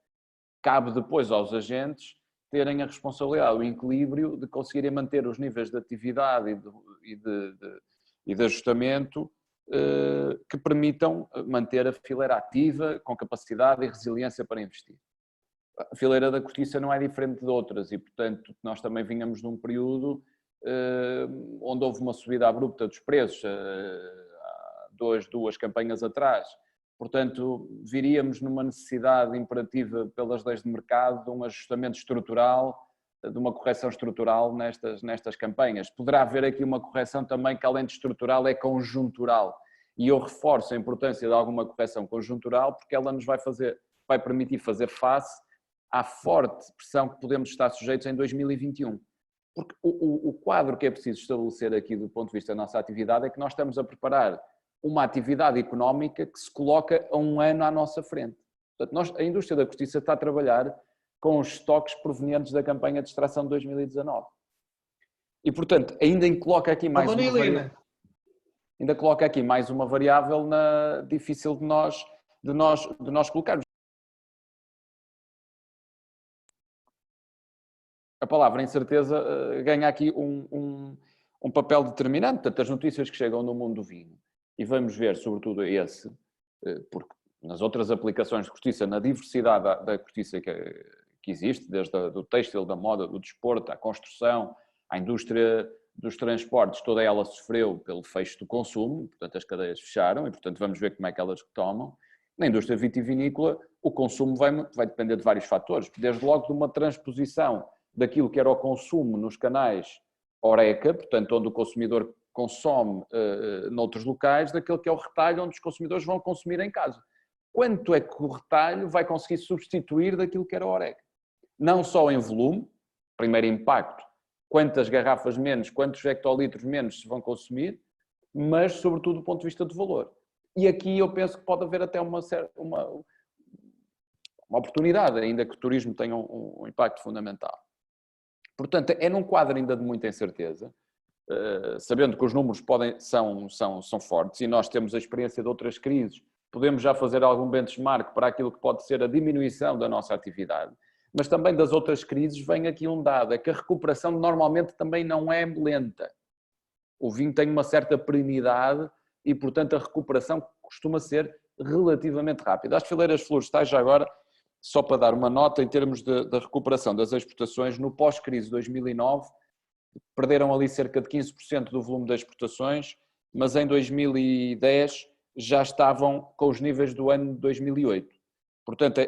Cabe depois aos agentes terem a responsabilidade, o equilíbrio de conseguirem manter os níveis de atividade e de ajustamento que permitam manter a fileira ativa, com capacidade e resiliência para investir. A fileira da cortiça não é diferente de outras e, portanto, nós também vínhamos num período onde houve uma subida abrupta dos preços, há duas campanhas atrás. Portanto, viríamos numa necessidade imperativa pelas leis de mercado de um ajustamento estrutural, de uma correção estrutural nestas campanhas. Poderá haver aqui uma correção também que, além de estrutural, é conjuntural. E eu reforço a importância de alguma correção conjuntural porque ela nos vai permitir fazer face à forte pressão que podemos estar sujeitos em 2021. Porque o quadro que é preciso estabelecer aqui do ponto de vista da nossa atividade é que nós estamos a preparar uma atividade económica que se coloca a um ano à nossa frente. Portanto, a indústria da cortiça está a trabalhar com os estoques provenientes da campanha de extração de 2019. E, portanto, ainda coloca aqui mais uma variável. Ainda coloca aqui mais uma variável difícil de nós colocarmos. A palavra incerteza ganha aqui um papel determinante. Portanto, as notícias que chegam no mundo do vinho, e vamos ver sobretudo porque nas outras aplicações de cortiça, na diversidade da cortiça que existe, desde do têxtil, da moda, do desporto, à construção, à indústria dos transportes, toda ela sofreu pelo fecho do consumo, portanto as cadeias fecharam e, portanto, vamos ver como é que elas retomam. Na indústria vitivinícola, o consumo vai depender de vários fatores, desde logo de uma transposição daquilo que era o consumo nos canais Horeca, portanto, onde o consumidor consome noutros locais, daquele que é o retalho, onde os consumidores vão consumir em casa. Quanto é que o retalho vai conseguir substituir daquilo que era o Horeca? Não só em volume, primeiro impacto, quantas garrafas menos, quantos hectolitros menos se vão consumir, mas sobretudo do ponto de vista de valor. E aqui eu penso que pode haver até uma oportunidade, ainda que o turismo tenha um impacto fundamental. Portanto, é num quadro ainda de muita incerteza, sabendo que os números são fortes e nós temos a experiência de outras crises, podemos já fazer algum benchmark para aquilo que pode ser a diminuição da nossa atividade, mas também das outras crises vem aqui um dado, é que a recuperação normalmente também não é lenta. O vinho tem uma certa perenidade e, portanto, a recuperação costuma ser relativamente rápida. As fileiras florestais, já agora, só para dar uma nota, em termos da recuperação das exportações, no pós-crise de 2009, perderam ali cerca de 15% do volume das exportações, mas em 2010 já estavam com os níveis do ano de 2008. Portanto,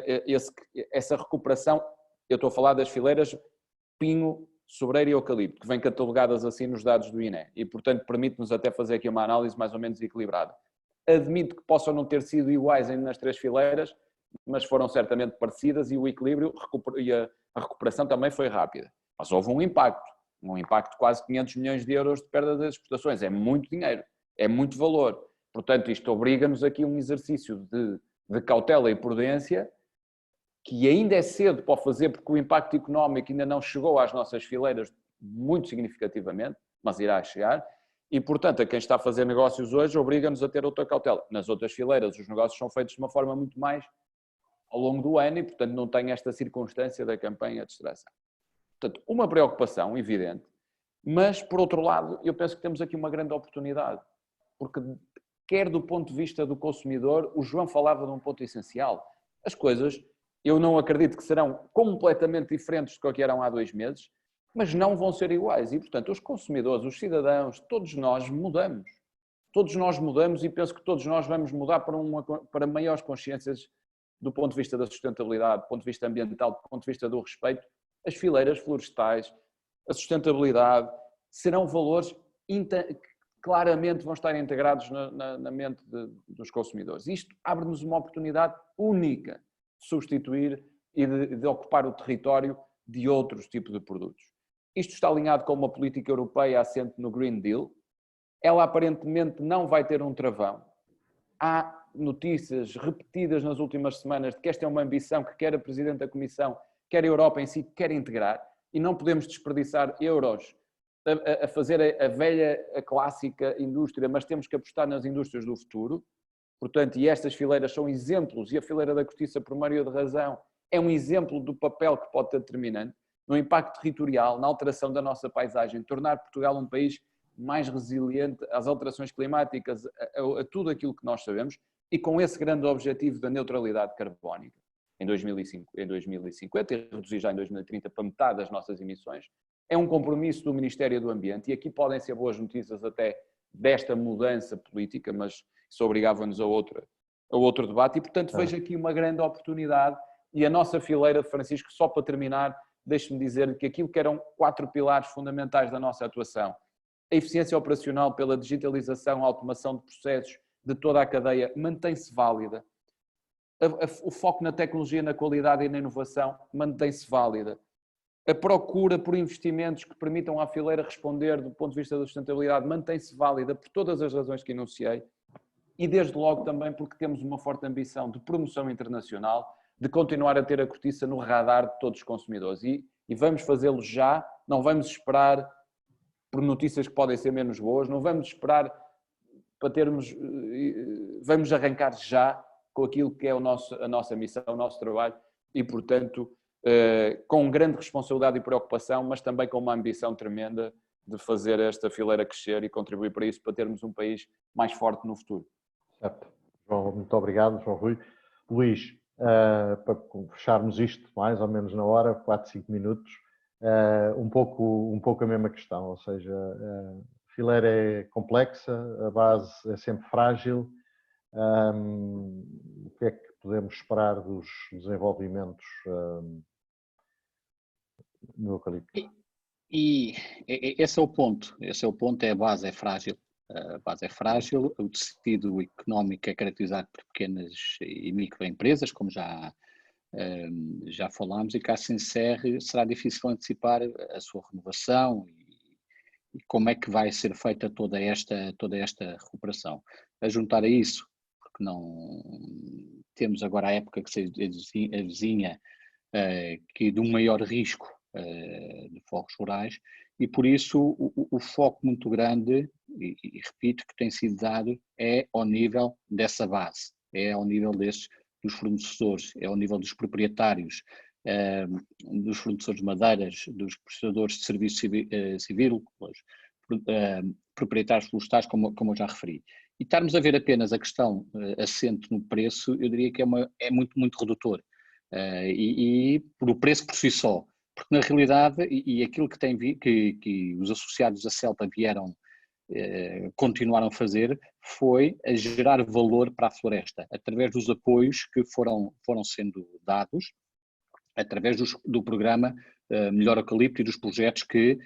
essa recuperação, eu estou a falar das fileiras pinho, sobreiro e eucalipto, que vêm catalogadas assim nos dados do INE, e portanto permite-nos até fazer aqui uma análise mais ou menos equilibrada. Admito que possam não ter sido iguais ainda nas três fileiras, mas foram certamente parecidas e o equilíbrio e a recuperação também foi rápida. Mas houve um impacto de quase 500 milhões de euros de perda das exportações. É muito dinheiro, é muito valor. Portanto, isto obriga-nos aqui a um exercício de cautela e prudência que ainda é cedo para fazer porque o impacto económico ainda não chegou às nossas fileiras muito significativamente, mas irá chegar. E, portanto, a quem está a fazer negócios hoje obriga-nos a ter outra cautela. Nas outras fileiras os negócios são feitos de uma forma muito mais ao longo do ano e, portanto, não tem esta circunstância da campanha de extração. Portanto, uma preocupação evidente, mas, por outro lado, eu penso que temos aqui uma grande oportunidade, porque quer do ponto de vista do consumidor, o João falava de um ponto essencial. As coisas, eu não acredito que serão completamente diferentes do que eram há 2 meses, mas não vão ser iguais e, portanto, os consumidores, os cidadãos, todos nós mudamos. todos nós mudamos e penso que todos nós vamos mudar para maiores consciências do ponto de vista da sustentabilidade, do ponto de vista ambiental, do ponto de vista do respeito. As fileiras florestais, a sustentabilidade, serão valores que claramente vão estar integrados na mente dos consumidores. Isto abre-nos uma oportunidade única de substituir e de ocupar o território de outros tipos de produtos. Isto está alinhado com uma política europeia assente no Green Deal. Ela aparentemente não vai ter um travão. Há notícias repetidas nas últimas semanas de que esta é uma ambição que quer a Presidente da Comissão, quer a Europa em si, quer integrar, e não podemos desperdiçar euros a fazer a velha, a clássica indústria, mas temos que apostar nas indústrias do futuro. Portanto, e estas fileiras são exemplos, e a fileira da cortiça, por maioria de razão, é um exemplo do papel que pode ter determinante no impacto territorial, na alteração da nossa paisagem, tornar Portugal um país mais resiliente às alterações climáticas, a tudo aquilo que nós sabemos, e com esse grande objetivo da neutralidade carbónica em 2050 e reduzir já em 2030 para metade das nossas emissões. É um compromisso do Ministério do Ambiente, e aqui podem ser boas notícias até desta mudança política, mas isso obrigava-nos a outro debate, e portanto vejo aqui uma grande oportunidade. E a nossa fileira, Francisco, só para terminar, deixe-me dizer que aquilo que eram 4 pilares fundamentais da nossa atuação, a eficiência operacional pela digitalização, a automação de processos de toda a cadeia, mantém-se válida. O foco na tecnologia, na qualidade e na inovação mantém-se válida. A procura por investimentos que permitam à fileira responder do ponto de vista da sustentabilidade mantém-se válida por todas as razões que enunciei, e desde logo também porque temos uma forte ambição de promoção internacional, de continuar a ter a cortiça no radar de todos os consumidores, e vamos fazê-lo já, não vamos esperar por notícias que podem ser menos boas, não vamos esperar para termos, vamos arrancar já com aquilo que é a nossa missão, o nosso trabalho, e portanto com grande responsabilidade e preocupação, mas também com uma ambição tremenda de fazer esta fileira crescer e contribuir para isso, para termos um país mais forte no futuro. Certo. João, muito obrigado, João Rui. Luís, para fecharmos isto mais ou menos na hora, 4, 5 minutos, um pouco a mesma questão, ou seja, a fileira é complexa, a base é sempre frágil. O que é que podemos esperar dos desenvolvimentos no eucalipto? E esse é o ponto, a base é frágil. A base é frágil, o tecido económico é caracterizado por pequenas e microempresas, como já falámos, e caso se encerre, será difícil antecipar a sua renovação e como é que vai ser feita toda esta recuperação. A juntar a isso, porque não temos agora a época que se avizinha, que de um maior risco de fogos rurais, e por isso o foco muito grande, e repito, que tem sido dado é ao nível dessa base, é ao nível dos fornecedores, é ao nível dos proprietários, dos fornecedores de madeiras, dos prestadores de serviços civícolas, proprietários florestais, como eu já referi. E estarmos a ver apenas a questão assente no preço, eu diria que é muito, muito redutor. E por o preço por si só, porque na realidade, e aquilo que os associados da CELPA continuaram a fazer, foi a gerar valor para a floresta, através dos apoios que foram sendo dados, através do programa Melhor Eucalipto e dos projetos que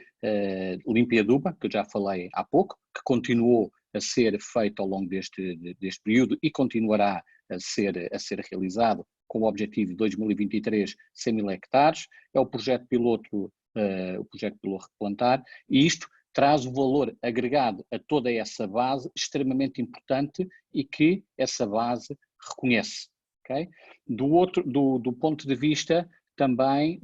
Limpa e Aduba, que eu já falei há pouco, que continuou a ser feito ao longo deste período e continuará a ser realizado com o objetivo de 2023 100 mil hectares, é o projeto piloto Replantar, e isto traz o valor agregado a toda essa base extremamente importante e que essa base reconhece. Okay? Do ponto de vista também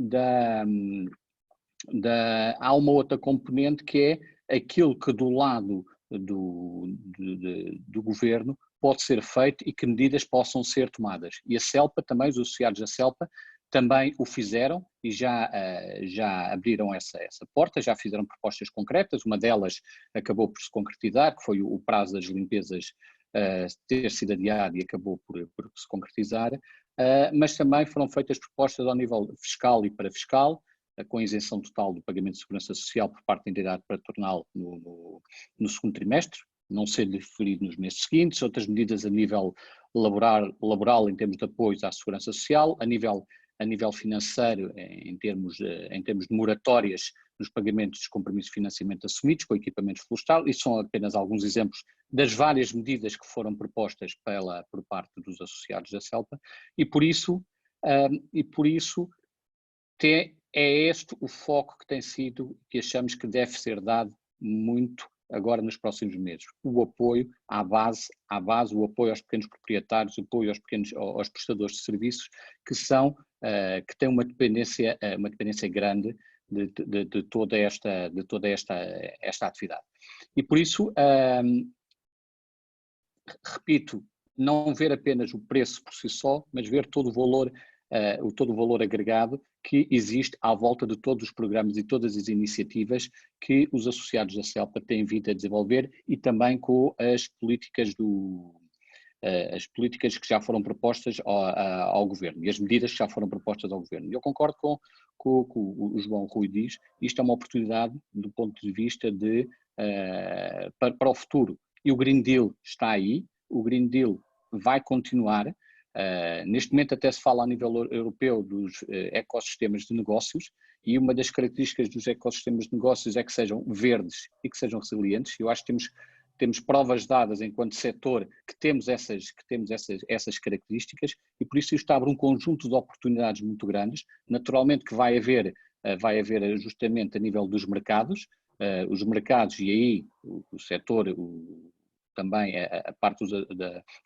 há uma outra componente que é aquilo que do lado do governo pode ser feito e que medidas possam ser tomadas. E a CELPA também, os associados da CELPA, também o fizeram e já abriram essa porta, já fizeram propostas concretas, uma delas acabou por se concretizar, que foi o prazo das limpezas ter sido adiado e acabou por se concretizar, mas também foram feitas propostas ao nível fiscal e parafiscal, com isenção total do pagamento de segurança social por parte da entidade patronal no segundo trimestre, não ser deferido nos meses seguintes, outras medidas a nível laboral em termos de apoios à segurança social, a nível financeiro em termos de moratórias nos pagamentos dos compromissos de financiamento assumidos com equipamentos florestal. Isso são apenas alguns exemplos das várias medidas que foram propostas por parte dos associados da CELPA e por isso é este o foco que tem sido, que achamos que deve ser dado muito agora nos próximos meses. O apoio à base, o apoio aos pequenos proprietários, o apoio aos prestadores de serviços que têm uma dependência grande de toda esta atividade. E por isso, repito, não ver apenas o preço por si só, mas ver todo o valor agregado que existe à volta de todos os programas e todas as iniciativas que os associados da CELPA têm vindo a desenvolver e também com as políticas que já foram propostas ao Governo e as medidas que já foram propostas ao Governo. Eu concordo com o que o João Rui diz, isto é uma oportunidade do ponto de vista para o futuro. E o Green Deal está aí, o Green Deal vai continuar. Neste momento até se fala a nível europeu dos ecossistemas de negócios e uma das características dos ecossistemas de negócios é que sejam verdes e que sejam resilientes. Eu acho que temos provas dadas enquanto setor que temos essas características e por isso isto abre um conjunto de oportunidades muito grandes. Naturalmente que vai haver ajustamento a nível dos mercados, os mercados e aí o setor, também a parte dos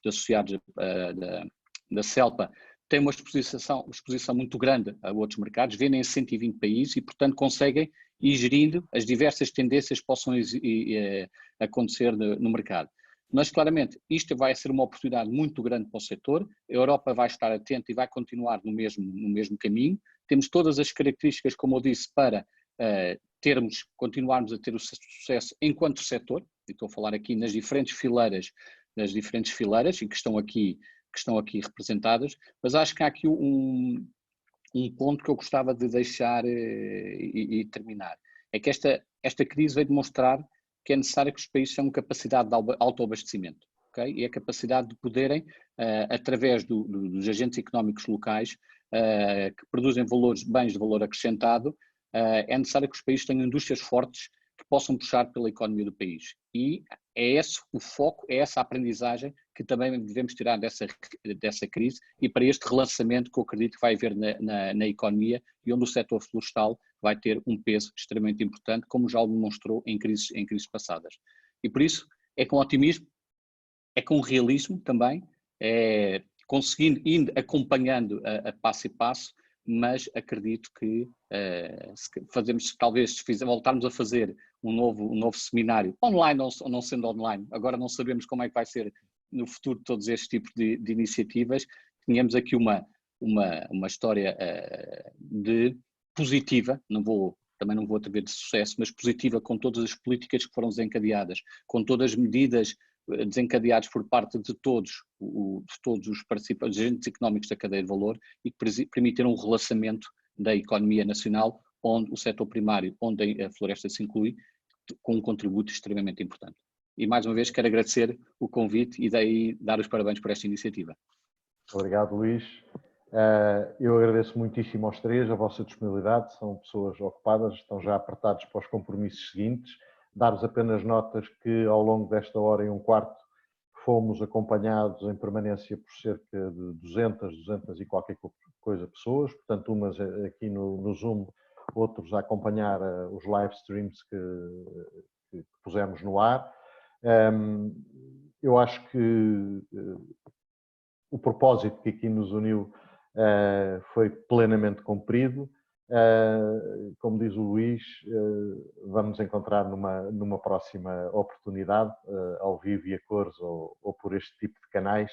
associados da CELPA tem uma exposição muito grande a outros mercados, vendem em 120 países e, portanto, conseguem ir gerindo as diversas tendências que possam acontecer no mercado. Mas, claramente, isto vai ser uma oportunidade muito grande para o setor, a Europa vai estar atenta e vai continuar no mesmo caminho, temos todas as características, como eu disse, para continuarmos a ter o sucesso enquanto setor, e estou a falar aqui nas diferentes fileiras e que estão aqui representadas, mas acho que há aqui um ponto que eu gostava de deixar e terminar. É que esta crise veio demonstrar que é necessário que os países tenham capacidade de autoabastecimento, okay? E a capacidade de poderem, através dos agentes económicos locais que produzem bens de valor acrescentado, é necessário que os países tenham indústrias fortes que possam puxar pela economia do país. E é esse o foco, é essa a aprendizagem que também devemos tirar dessa crise e para este relançamento que eu acredito que vai haver na economia e onde o setor florestal vai ter um peso extremamente importante, como já o demonstrou em crises passadas. E por isso é com otimismo, é com realismo também, é conseguindo, acompanhando a passo e passo, mas acredito que se voltarmos a fazer um novo seminário, online ou não sendo online, agora não sabemos como é que vai ser no futuro todos estes tipos de iniciativas, tínhamos aqui uma história positiva, também não vou atrever de sucesso, mas positiva com todas as políticas que foram desencadeadas, com todas as medidas desencadeadas por parte de todos os participantes, agentes económicos da cadeia de valor e que permitiram um relançamento da economia nacional, onde o setor primário, onde a floresta se inclui, com um contributo extremamente importante. E mais uma vez quero agradecer o convite e daí dar os parabéns por esta iniciativa. Obrigado, Luís. Eu agradeço muitíssimo aos três a vossa disponibilidade, são pessoas ocupadas, estão já apertados para os compromissos seguintes. Dar-vos apenas notas que ao longo desta hora e um quarto fomos acompanhados em permanência por cerca de 200 e qualquer coisa pessoas, portanto umas aqui no Zoom, outros a acompanhar os live streams que pusemos no ar. Eu acho que o propósito que aqui nos uniu foi plenamente cumprido. Como diz o Luís, vamos encontrar numa próxima oportunidade, ao vivo e a cores ou por este tipo de canais,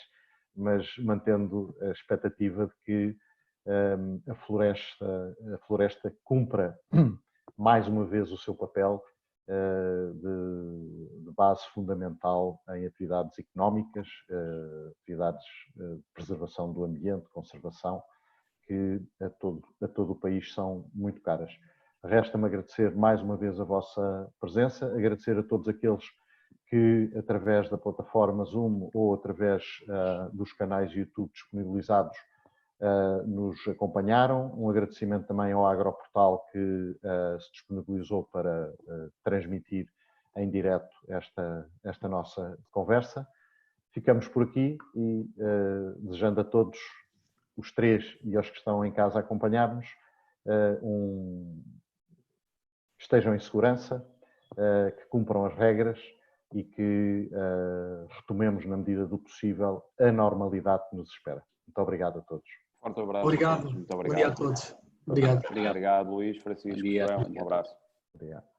mas mantendo a expectativa de que a floresta cumpra mais uma vez o seu papel de base fundamental em atividades económicas, atividades de preservação do ambiente, conservação, que a todo o país são muito caras. Resta-me agradecer mais uma vez a vossa presença, agradecer a todos aqueles que através da plataforma Zoom ou através dos canais YouTube disponibilizados nos acompanharam. Um agradecimento também ao Agroportal que se disponibilizou para transmitir em direto esta nossa conversa. Ficamos por aqui e desejando a todos os três e aos que estão em casa a acompanhar-nos, estejam em segurança, que cumpram as regras e que retomemos na medida do possível a normalidade que nos espera. Muito obrigado a todos. Forte abraço. Obrigado. Muito Bom obrigado. dia a todos. Obrigado. Obrigado, Luís, Francisco, um abraço. Obrigado.